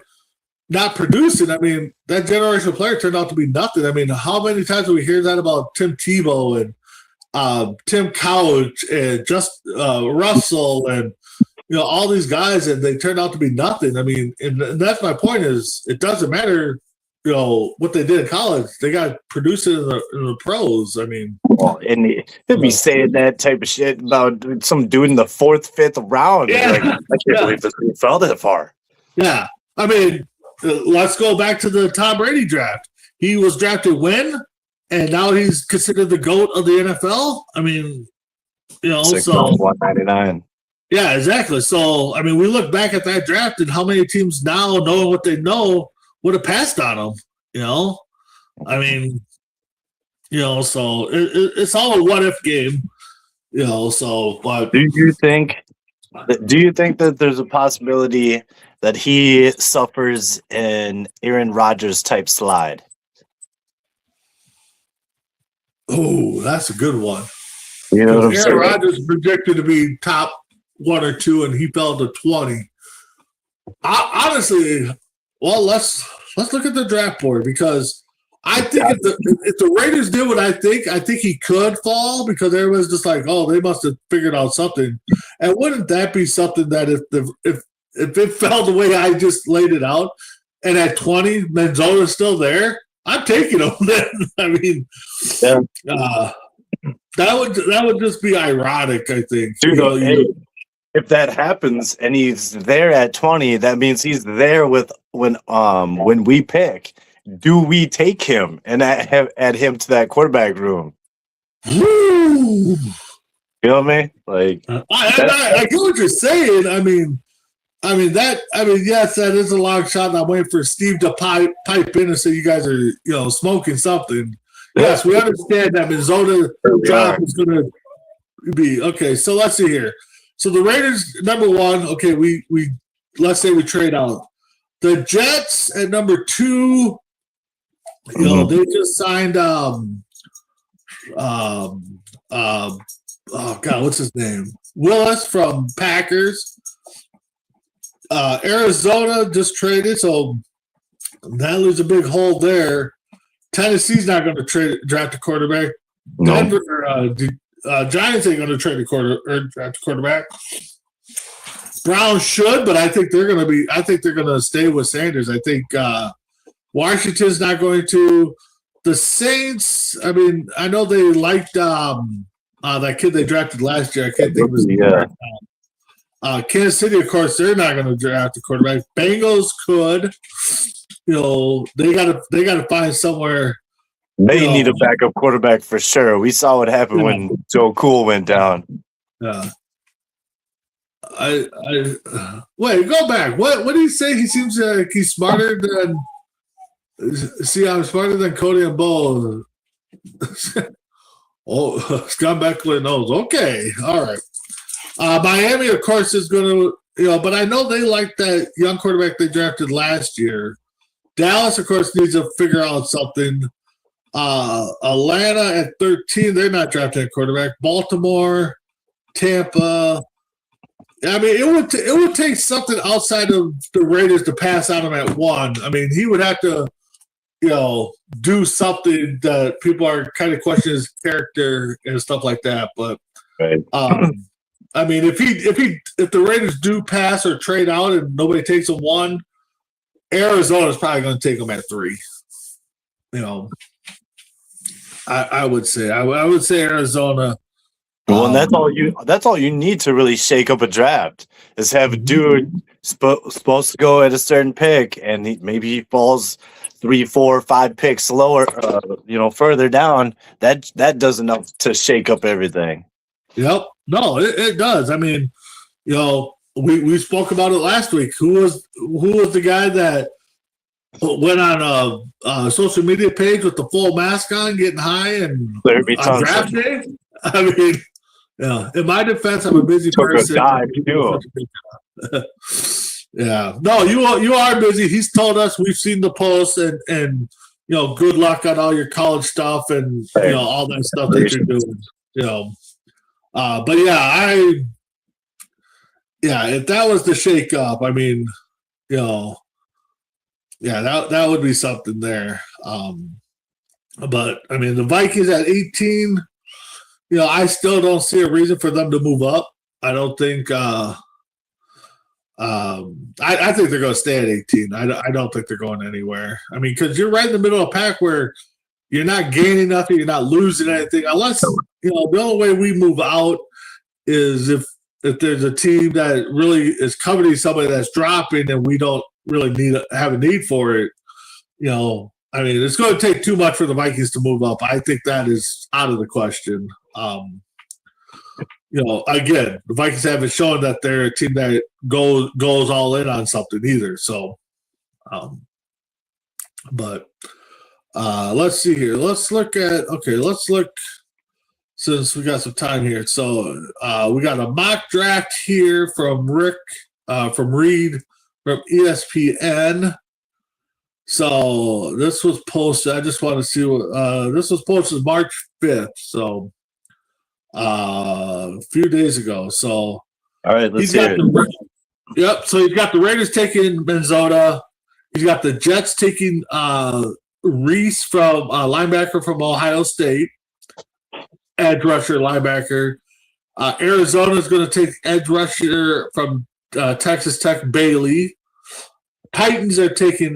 not producing, I mean, that generational player turned out to be nothing. I mean, how many times do we hear that about Tim Tebow and Tim Couch and just Russell and all these guys, and they turned out to be nothing. I mean, and that's my point is it doesn't matter, what they did in college. They got produced in the pros. I mean,
well, and he'll be saying that type of shit about some dude in the 4th, 5th round.
Yeah.
Like, I can't believe this dude fell that far.
Yeah. I mean, let's go back to the Tom Brady draft. He was drafted when, and now he's considered the GOAT of the NFL. I mean, so
199.
Yeah, exactly. So, I mean, we look back at that draft and how many teams now, knowing what they know, would have passed on him, I mean, so it's all a what-if game, so, but.
Do you think that there's a possibility that he suffers an Aaron Rodgers type slide?
Oh, that's a good one.
You know what I'm saying?
Aaron Rodgers is projected to be top 1 or 2, and he fell to 20. Honestly, well, let's look at the draft board, because I think if the Raiders did what I think he could fall, because everyone's just like, oh, they must have figured out something. And wouldn't that be something that if it fell the way I just laid it out, and at 20 Menzona's still there, I'm taking him then. I mean, that would just be ironic, I think.
Dude, if that happens and he's there at 20, that means he's there with when we pick. Do we take him and add him to that quarterback room?
Woo!
You know what I mean? Like,
I get what you're saying. I mean, yes, that is a long shot. And I'm waiting for Steve to pipe in and say you guys are, smoking something. Yes, we understand that Minnesota drop is going to be okay. So let's see here. So the Raiders, number 1. Okay, we let's say we trade out. The Jets at number 2. They just signed. Oh God, what's his name? Willis from Packers. Arizona just traded, so that leaves a big hole there. Tennessee's not going to draft a quarterback.
No.
Denver, Giants ain't going to trade draft a quarterback. Browns should, but I think they're going to stay with Sanders. I think Washington's not going to. The Saints, I mean, I know they liked that kid they drafted last year. I can't think of his name. Kansas City, of course, they're not going to draft a quarterback. Bengals could. They gotta find somewhere.
They need a backup quarterback for sure. We saw what happened when Joe Cool went down.
Yeah. I wait. Go back. What did he say? He seems like he's smarter than. See, I'm smarter than Cody and Bo. Oh, Scott Beckler knows. Okay, all right. Miami, of course, is going to, but I know they like that young quarterback they drafted last year. Dallas, of course, needs to figure out something. Atlanta at 13, they're not drafting a quarterback. Baltimore, Tampa. I mean, it would take something outside of the Raiders to pass on him at 1. I mean, he would have to, do something that people are kind of questioning his character and stuff like that. But
right.
I mean, if the Raiders do pass or trade out and nobody takes him 1, Arizona's probably going to take him at 3. I would say Arizona.
Well, and that's all you need to really shake up a draft is have a dude supposed to go at a certain pick, and maybe he falls 3, 4, 5 picks lower, further down. That does enough to shake up everything.
Yep. No, it does. I mean, we spoke about it last week. Who was the guy that went on a social media page with the full mask on, getting high and on draft day? I mean, in my defense, I'm a busy person. Yeah. No, you are busy. He's told us, we've seen the posts and good luck on all your college stuff and all that stuff that you're doing. you know. But yeah, if that was the shake up, I mean, you know, yeah, that would be something there. But I mean, the Vikings at 18, you know, I still don't see a reason for them to move up. I don't think. I think they're going to stay at 18. I don't think they're going anywhere. I mean, because you're right in the middle of a pack where you're not gaining nothing, you're not losing anything. Unless, you know, the only way we move out is if there's a team that really is coveting somebody that's dropping and we don't really have a need for it. You know, I mean, it's going to take too much for the Vikings to move up. I think that is out of the question. You know, again, the Vikings haven't shown that they're a team that goes all in on something either. So, but let's see here. Let's look since we got some time here. So we got a mock draft here from Rick, from Reed, from ESPN. So this was posted. I just want to see what this was posted March 5th. So a few days ago. So
All right, let's hear it.
Yep. So he's got the Raiders taking Minnesota. He's got the Jets taking Reese from linebacker from Ohio State, edge rusher linebacker. Arizona is going to take edge rusher from Texas Tech, Bailey. Titans are taking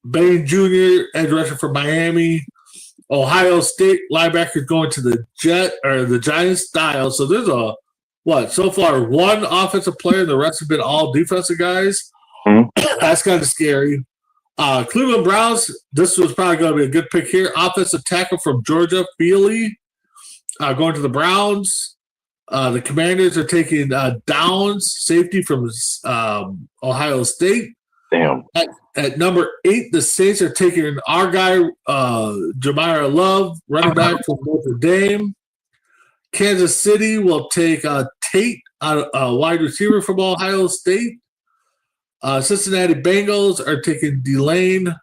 Bain Jr., edge rusher from Miami. Ohio State linebacker going to the Giants style. So there's so far one offensive player, the rest have been all defensive guys. That's kind of scary. Cleveland Browns, this was probably going to be a good pick here. Offensive tackle from Georgia, Feely, going to the Browns. The Commanders are taking Downs, safety from Ohio State.
Damn.
At number 8, the Saints are taking our guy, Jamire Love, running back from Notre Dame. Kansas City will take Tate, a wide receiver from Ohio State. Cincinnati Bengals are taking Delane,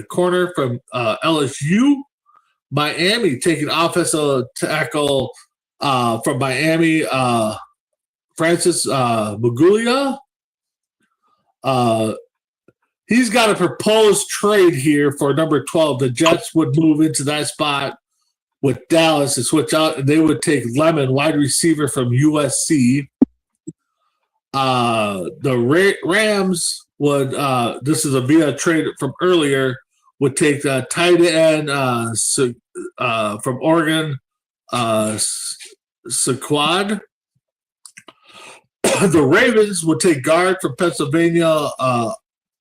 corner from LSU. Miami taking offensive tackle from Miami, Francis Maguglia. He's got a proposed trade here for number 12. The Jets would move into that spot with Dallas and switch out, and they would take Lemon, wide receiver from USC. The Rams would, this is a via trade from earlier, would take the tight end from Oregon, Saquad. The Ravens would take guard from Pennsylvania,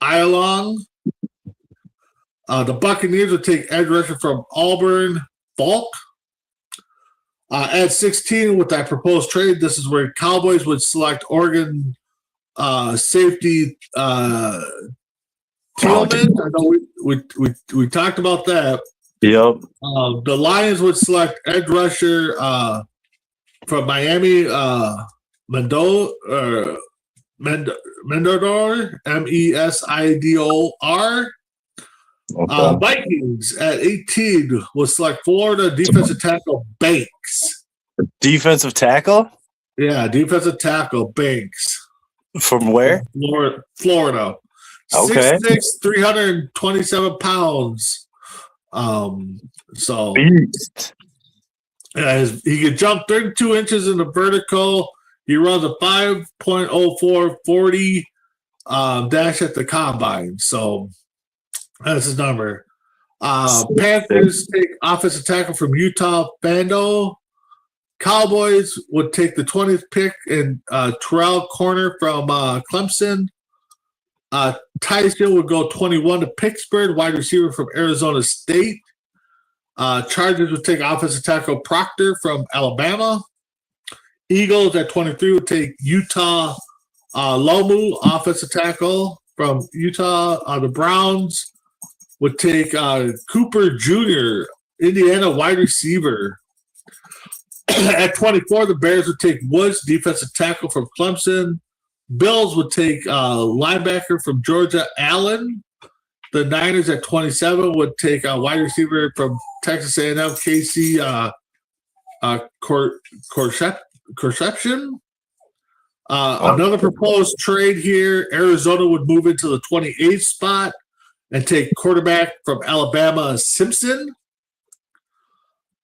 Ialong. The Buccaneers would take edge rusher from Auburn, Falk. At 16, with that proposed trade, this is where Cowboys would select Oregon safety Tillman. I know we talked about that.
Yep.
The Lions would select edge rusher from Miami, Mendodor, Mesidor.
Okay.
Vikings at 18 will select Florida defensive tackle Banks.
Defensive tackle?
Yeah, defensive tackle Banks.
From where?
Florida.
Okay.
6'6", 327 pounds. So
Beast.
he could jump 32 inches in the vertical. He runs a 5.04 40 dash at the combine. So that's his number. Panthers take offensive tackle from Utah, Bando. Cowboys would take the 20th pick and Terrell Corner from Clemson. Tyson would go 21 to Pittsburgh, wide receiver from Arizona State. Chargers would take offensive tackle Proctor from Alabama. Eagles at 23 would take Utah Lomu, offensive tackle from Utah. The Browns would take Cooper Jr., Indiana wide receiver. At 24, the Bears would take Woods, defensive tackle from Clemson. Bills would take linebacker from Georgia, Allen. The Niners at 27 would take a wide receiver from Texas A&M, Casey Corception. Another proposed trade here. Arizona would move into the 28th spot and take quarterback from Alabama, Simpson.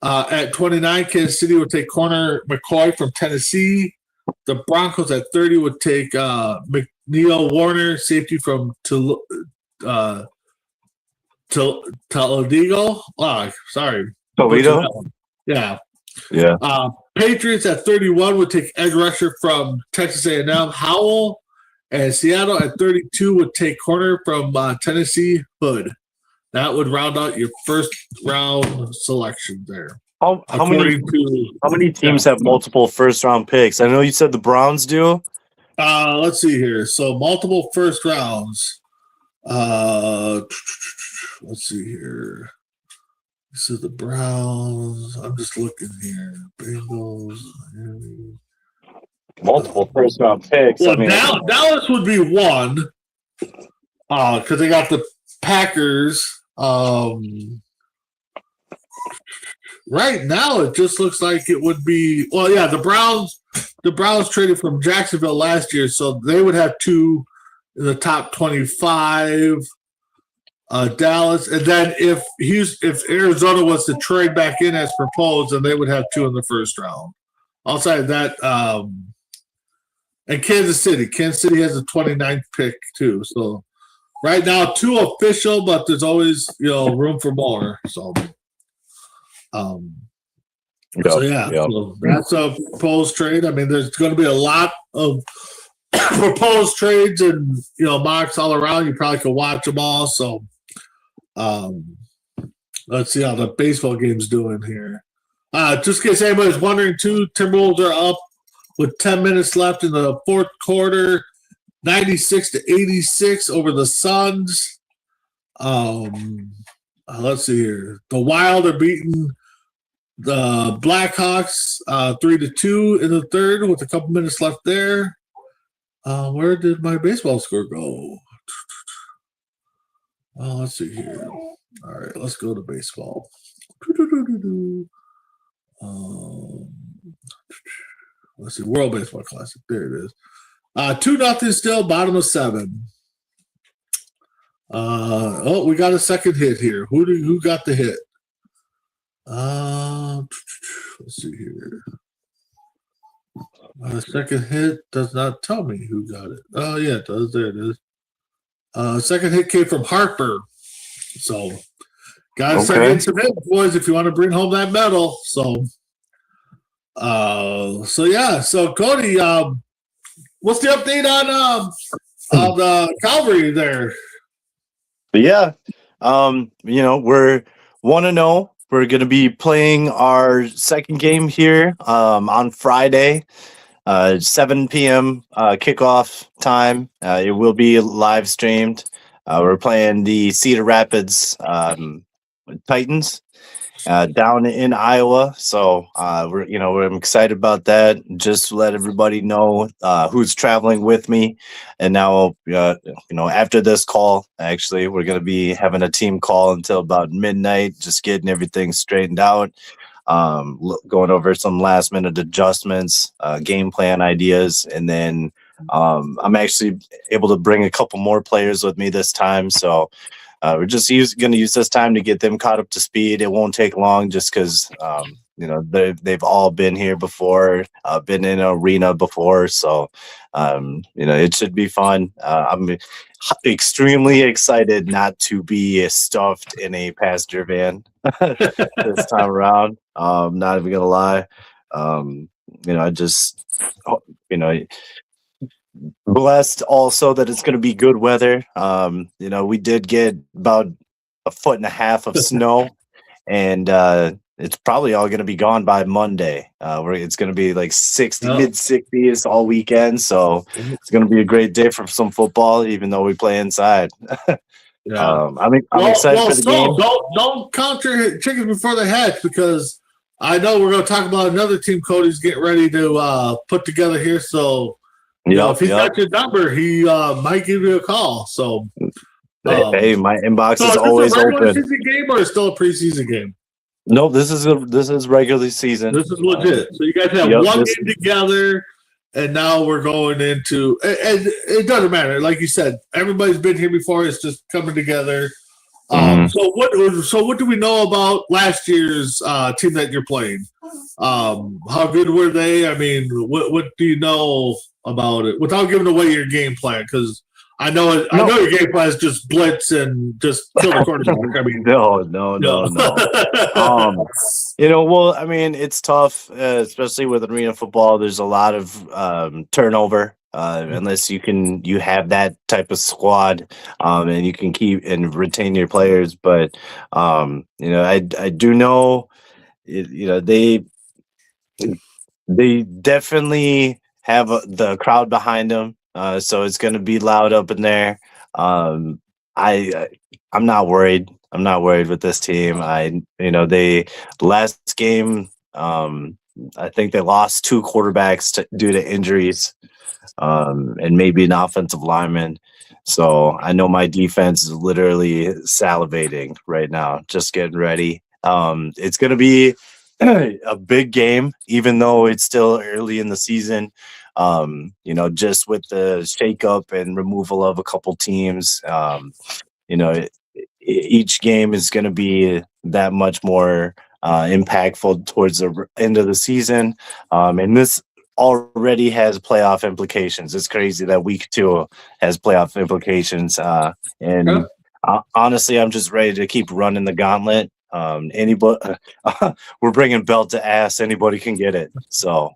At 29, Kansas City would take corner McCoy from Tennessee. The Broncos at 30 would take McNeil Warner, safety from Toledo.
Toledo?
Yeah.
Yeah.
Patriots at 31 would take edge rusher from Texas A&M, Howell. And Seattle at 32 would take corner from Tennessee, Hood. That would round out your first round selection there.
How many teams have multiple first round picks? I know you said the Browns do.
Let's see here. So multiple first rounds. Let's see here. This is the Browns. I'm just looking here. Bengals.
Multiple first round picks.
Well, Dallas would be one. Because they got the Packers. Right now, it just looks like it would be. Well, yeah, the Browns. The Browns traded from Jacksonville last year, so they would have two in the top 25. Dallas, and then if Arizona was to trade back in as proposed, then they would have two in the first round. Outside of that, and Kansas City has a 29th pick too. So right now, two official, but there's always room for more. So, so that's a proposed trade. I mean, there's going to be a lot of proposed trades and mocks all around. You probably could watch them all. So, let's see how the baseball game's doing here. Just in case anybody's wondering, too, Timberwolves are up with 10 minutes left in the fourth quarter, 96-86 over the Suns. Let's see here. The Wild are beating the Blackhawks 3-2 in the third with a couple minutes left there. Where did my baseball score go? Let's see here. All right, let's go to baseball. Let's see, World Baseball Classic. There it is. 2-0 still, bottom of 7. We got a second hit here. Who got the hit? Let's see here. Second hit does not tell me who got it. Oh, yeah, it does. There it is. Second hit came from Harper. So, guys, start getting some hits, boys, if you want to bring home that medal. So, So, Cody, what's the update on the Calvary there?
Yeah, we're 1-0. We're going to be playing our second game here on Friday, 7 p.m. Kickoff time. It will be live streamed. We're playing the Cedar Rapids Titans down in Iowa. So we're excited about that. Just to let everybody know who's traveling with me. And now, after this call, actually, we're going to be having a team call until about midnight, just getting everything straightened out, going over some last minute adjustments, game plan ideas. And then I'm actually able to bring a couple more players with me this time. So we're just going to use this time to get them caught up to speed. It won't take long just because, they've all been here before, been in an arena before. So, it should be fun. I'm extremely excited not to be stuffed in a passenger van this time around. Not even going to lie. I just, blessed also that it's going to be good weather. We did get about 1.5 feet of snow, and it's probably all going to be gone by Monday. Where it's going to be like mid 60s all weekend, so it's going to be a great day for some football, even though we play inside. I'm excited for the game.
Don't count your chickens before they hatch, because I know we're going to talk about another team Cody's getting ready to put together here. So. If he's got your number, he might give you a call. So,
hey, my inbox is
this
always
a regular
open.
Season game or still a preseason game?
No, this is regular season.
This is legit. So you guys have
Yep.
one game together, and now we're going into. And it doesn't matter. Like you said, everybody's been here before. It's just coming together.
Mhm.
So what do we know about last year's team that you're playing? How good were they? I mean, what do you know about it without giving away your game plan? Because I
No,
know your game plan is just blitz and just kill the quarterback. I mean,
no. Well, I mean, it's tough, especially with arena football. There's a lot of turnover. Unless you have that type of squad, and you can keep and retain your players. But I do know, they definitely have the crowd behind them, so it's going to be loud up in there. Um, I'm not worried. I'm not worried with this team. They last game. I think they lost two quarterbacks due to injuries, and maybe an offensive lineman. So I know my defense is literally salivating right now, just getting ready. It's going to be a big game, even though it's still early in the season. Just with the shakeup and removal of a couple teams, you know, it, each game is going to be that much more impactful towards the end of the season. And this already has playoff implications. It's crazy that week 2 has playoff implications.
yeah.
And honestly, I'm just ready to keep running the gauntlet. Anybody, we're bringing belt to ass. Anybody can get it. So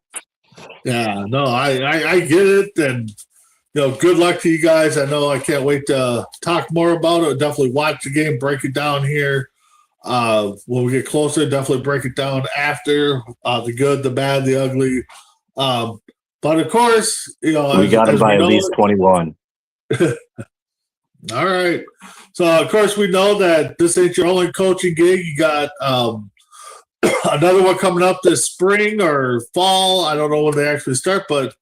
Yeah, no, I get it, and good luck to you guys. I know I can't wait to talk more about it. Definitely watch the game, break it down here. When we get closer, definitely break it down after the good, the bad, the ugly. But of course,
we got them
as
by
we
at
know,
least 21.
all right. So of course we know that this ain't your only coaching gig. You got another one coming up this spring or fall. I don't know when they actually start, but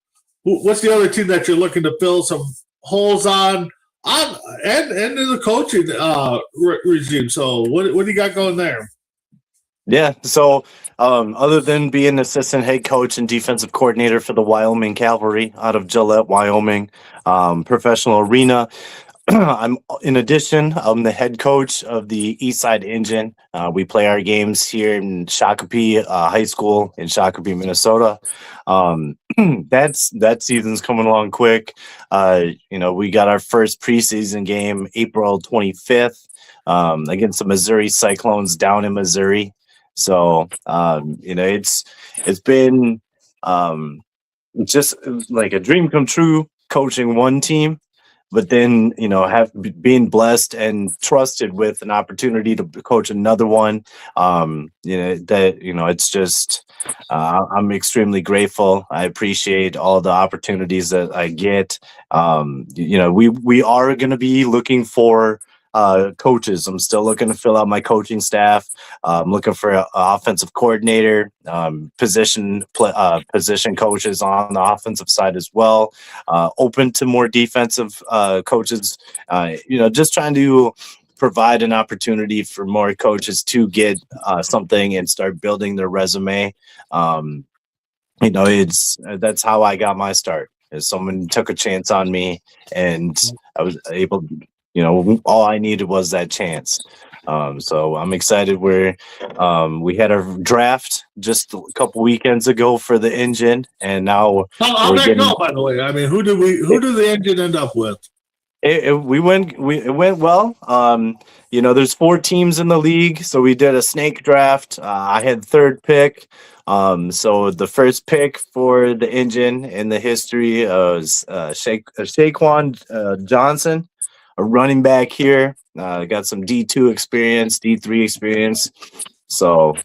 what's the other team that you're looking to fill some holes on and in the coaching regime? So what do you got going there?
Yeah. So, other than being assistant head coach and defensive coordinator for the Wyoming Cavalry out of Gillette, Wyoming, professional arena, in addition, I'm the head coach of the Eastside Engine. We play our games here in Shakopee High School in Shakopee, Minnesota. That season's coming along quick. We got our first preseason game April 25th against the Missouri Cyclones down in Missouri. So it's been just like a dream come true coaching one team, but then have being blessed and trusted with an opportunity to coach another one. It's just I'm extremely grateful. I appreciate all the opportunities that I get. We are going to be looking for coaches. I'm still looking to fill out my coaching staff. I'm looking for an offensive coordinator, position coaches on the offensive side as well. Open to more defensive coaches. Just trying to provide an opportunity for more coaches to get something and start building their resume. That's how I got my start. Is someone took a chance on me, and I was able. All I needed was that chance. So I'm excited. We had a draft just a couple weekends ago for the engine, and now
How'd that go, by the way? I mean, who did the engine end up with?
It went well. There's 4 teams in the league, so we did a snake draft. I had third pick. So the first pick for the engine in the history was Shaquan Johnson, a running back here. Got some D2 experience, D3 experience. So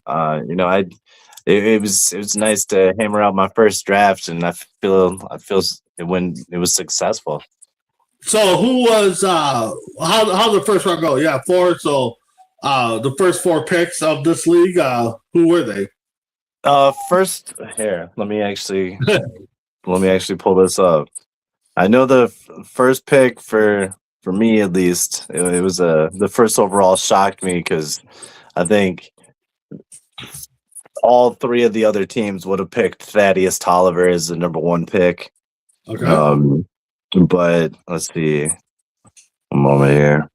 it was nice to hammer out my first draft, and I feel it was successful.
So who was how the first round go? Yeah, 4. So the first 4 picks of this league, who were they?
First here, let me actually pull this up. I know the first pick for me, at least, it was the first overall shocked me because I think all three of the other teams would have picked Thaddeus Tolliver as the number one pick.
Okay.
But let's see. A moment here.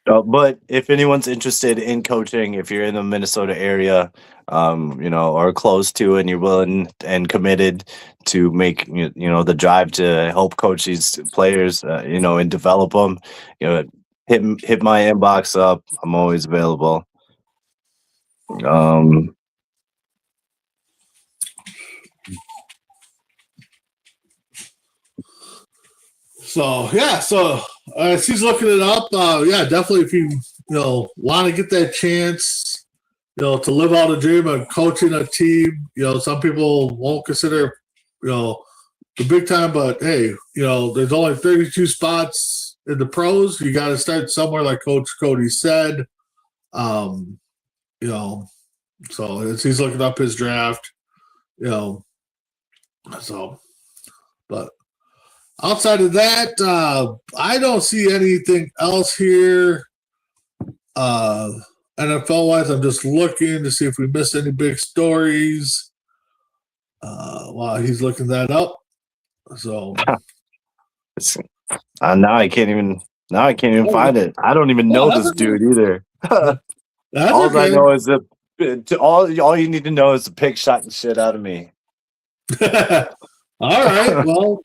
But if anyone's interested in coaching, if you're in the Minnesota area, or close to, and you're willing and committed to make, the drive to help coach these players, and develop them, hit my inbox up. I'm always available.
So yeah, she's looking it up. Yeah, definitely. If you want to get that chance, to live out a dream of coaching a team. Some people won't consider, the big time, but hey, there's only 32 spots in the pros. You got to start somewhere, like Coach Cody said. So as he's looking up his draft, but outside of that, I don't see anything else here. NFL wise, I'm just looking to see if we missed any big stories. While he's looking that up, so
now I can't even find it. I don't even know this dude either. All
okay.
I know is that all you need to know is the pig shot the shit out of me.
All right, well,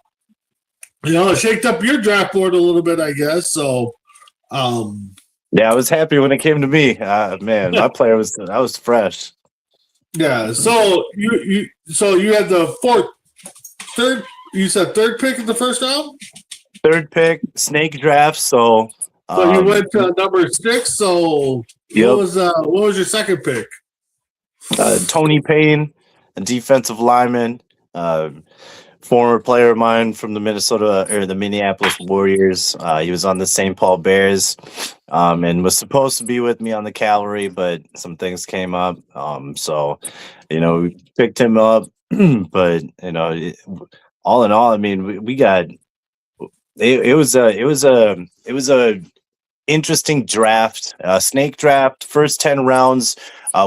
it shaked up your draft board a little bit, I guess. So,
yeah, I was happy when it came to me. Man, my player was fresh.
Yeah. So you had the third. You said third pick in the first round.
Third pick, snake draft. So
you went to number 6. So
yep.
What was your second pick?
Tony Payne, a defensive lineman, former player of mine from the Minneapolis Warriors. He was on the St. Paul Bears, and was supposed to be with me on the cavalry, but some things came up. So we picked him up, but all in all, I mean, we got it was a interesting draft, snake draft. First 10 rounds,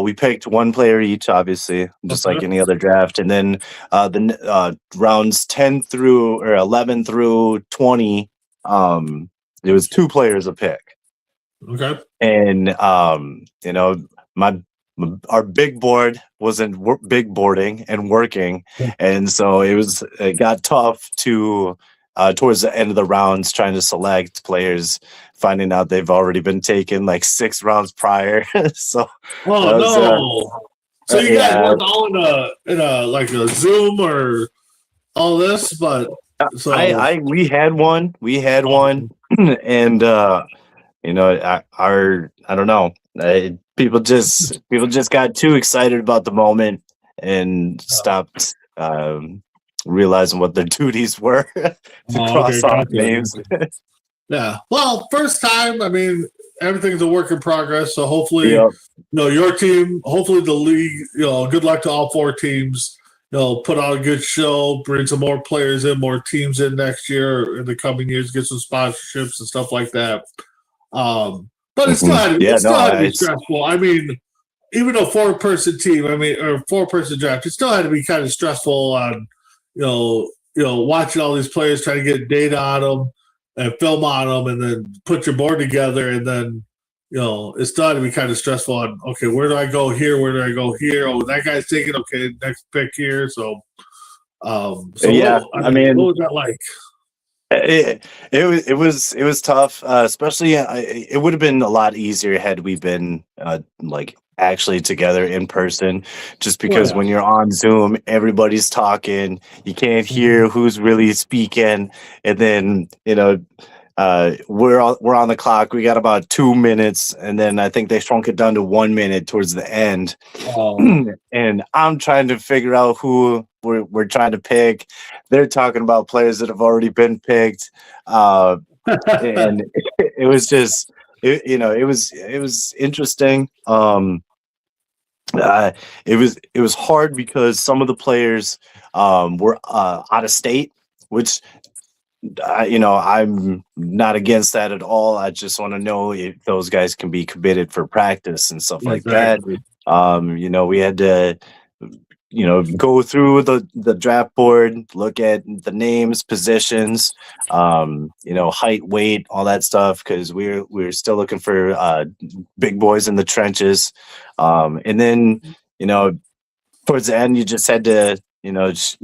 we picked one player each, obviously, just like any other draft, and then the rounds 10 through or 11 through 20, it was 2 players a pick.
Okay,
and our big board wasn't big boarding and working, and so it got tough to towards the end of the rounds trying to select players, finding out they've already been taken like 6 rounds prior. So
so you guys weren't all in a like a Zoom or all this, but so
we had one, and I don't know. People just got too excited about the moment and stopped realizing what their duties were to cross off names.
Yeah. Well, first time. I mean, everything's a work in progress. So hopefully, your team, hopefully the league. Good luck to all 4 teams. Put out a good show, bring some more players in, more teams in next year or in the coming years, get some sponsorships and stuff like that. But it's still had to be stressful. I mean, even a 4-person team, or 4-person draft, it still had to be kind of stressful on, watching all these players, trying to get data on them and film on them, and then put your board together, and then it still had to be kind of stressful on, okay, where do I go here? Where do I go here? Oh, that guy's taken. Okay, next pick here. So, what was that like?
It was tough, especially it would have been a lot easier had we been like actually together in person, just because when you're on Zoom, everybody's talking, you can't hear who's really speaking, and then we're on the clock. We got about 2 minutes, and then I think they shrunk it down to 1 minute towards the end. And I'm trying to figure out who we're trying to pick. They're talking about players that have already been picked, and it was just it was interesting. It was hard because some of the players were out of state, which I'm not against that at all. I just want to know if those guys can be committed for practice and stuff like that.
Exactly.
We had to, go through the draft board, look at the names, positions, height, weight, all that stuff, because we're still looking for big boys in the trenches. And then, towards the end, you just had to,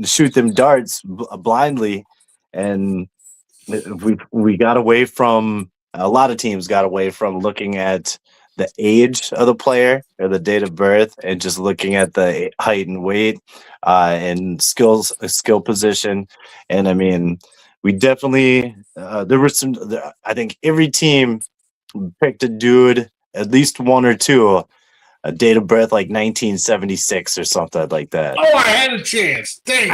shoot them darts blindly, and we got away from a lot of teams got away from looking at the age of the player or the date of birth and just looking at the height and weight and skill position. And I mean, we definitely there were I think every team picked a dude, at least one or two, a date of birth like 1976 or something like that.
Oh, I had a chance. Dang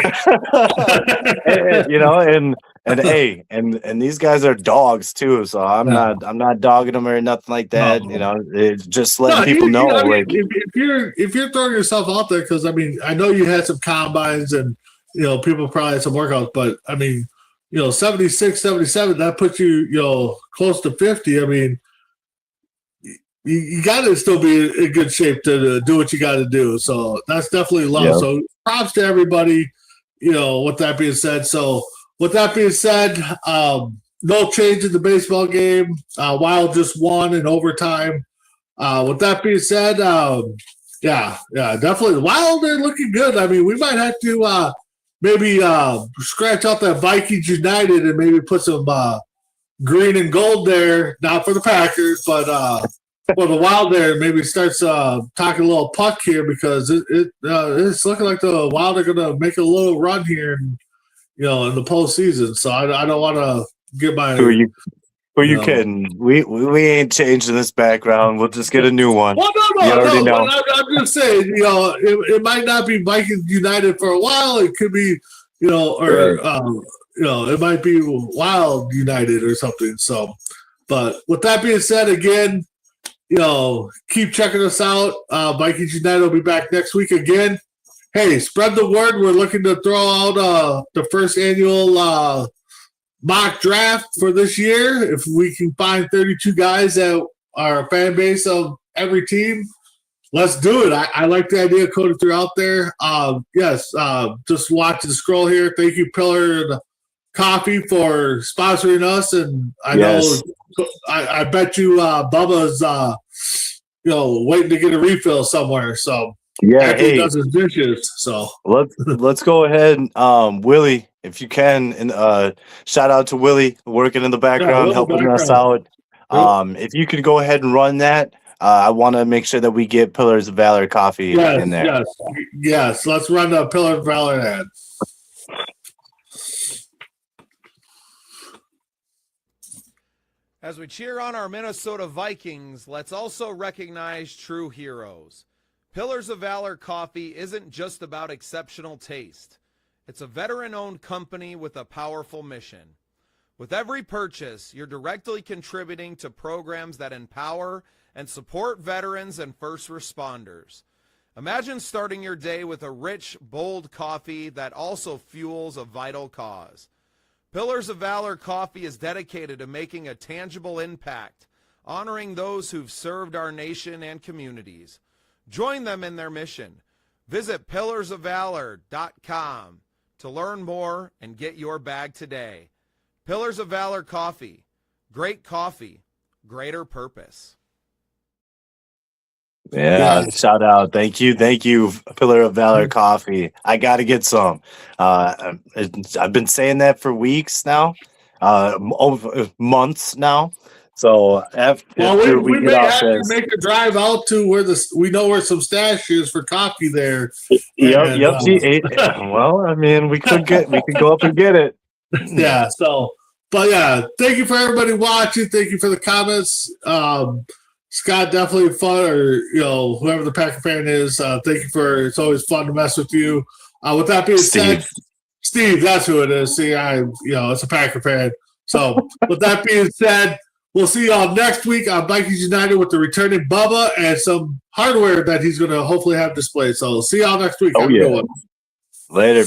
it.
And hey, and these guys are dogs too, so I'm not dogging them or nothing like that.
No.
It's just letting people know.
I mean,
Like,
if you're throwing yourself out there, because I mean, I know you had some combines and people probably had some workouts, but I mean, 76, 77, that puts you close to 50. I mean, you got to still be in good shape to do what you got to do. So that's definitely low.
Yeah.
So props to everybody. With that being said, no change in the baseball game. Wild just won in overtime. With that being said, yeah, definitely the Wild are looking good. I mean, we might have to maybe scratch out that Vikings United and maybe put some green and gold there, not for the Packers, but for the Wild there, maybe starts talking a little puck here, because it's looking like the Wild are going to make a little run here, in the postseason. So I don't want to get my.
who are you kidding? We ain't changing this background. We'll just get a new one.
Well,
You already know.
I'm just saying, it might not be Vikings United for a while. It could be, it might be Wild United or something. So, but with that being said, again, keep checking us out. Vikings United will be back next week again. Hey, spread the word. We're looking to throw out the first annual mock draft for this year. If we can find 32 guys that are a fan base of every team, let's do it. I like the idea of Cody threw out there. Yes, just watch the scroll here. Thank you, Pillar and Coffee, for sponsoring us. And I know, I bet you Bubba's waiting to get a refill somewhere. So after he does his dishes. So
let's go ahead, Willie, if you can, and shout out to Willie working in the background, helping us out. If you could go ahead and run that, I want to make sure that we get Pillars of Valor coffee in there.
Yes. Let's run the Pillar of Valor ad.
As we cheer on our Minnesota Vikings, let's also recognize true heroes. Pillars of Valor Coffee isn't just about exceptional taste. It's a veteran-owned company with a powerful mission. With every purchase, you're directly contributing to programs that empower and support veterans and first responders. Imagine starting your day with a rich, bold coffee that also fuels a vital cause. Pillars of Valor Coffee is dedicated to making a tangible impact, honoring those who've served our nation and communities. Join them in their mission. Visit pillarsofvalor.com to learn more and get your bag today. Pillars of Valor Coffee. Great coffee, greater purpose.
Yeah, shout out. Thank you, Pillar of Valor Coffee. I got to get some. I've been saying that for weeks now, months now. So after
we may have to make a drive out to where we know where some stash is for coffee there.
Yep. Well, I mean, we could go up and get it.
Yeah. So, but yeah, thank you for everybody watching. Thank you for the comments. Scott, definitely fun, or whoever the Packer fan is. Thank you it's always fun to mess with you. With that being said, Steve, that's who it is. See, it's a Packer fan. So with that being said, we'll see y'all next week on Vikings United with the returning Bubba and some hardware that he's going to hopefully have displayed. So see y'all next week.
Oh, yeah. Later.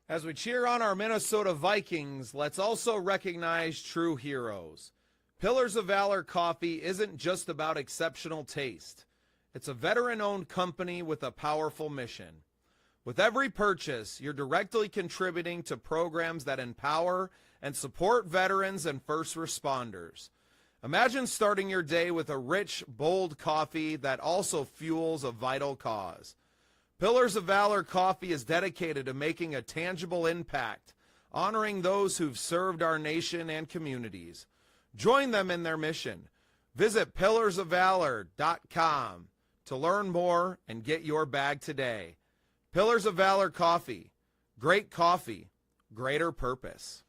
As we cheer on our Minnesota Vikings, let's also recognize true heroes. Pillars of Valor Coffee isn't just about exceptional taste. It's a veteran-owned company with a powerful mission. With every purchase, you're directly contributing to programs that empower and support veterans and first responders. Imagine starting your day with a rich, bold coffee that also fuels a vital cause. Pillars of Valor Coffee is dedicated to making a tangible impact, honoring those who've served our nation and communities. Join them in their mission. Visit pillarsofvalor.com to learn more and get your bag today. Pillars of Valor Coffee. Great coffee, greater purpose.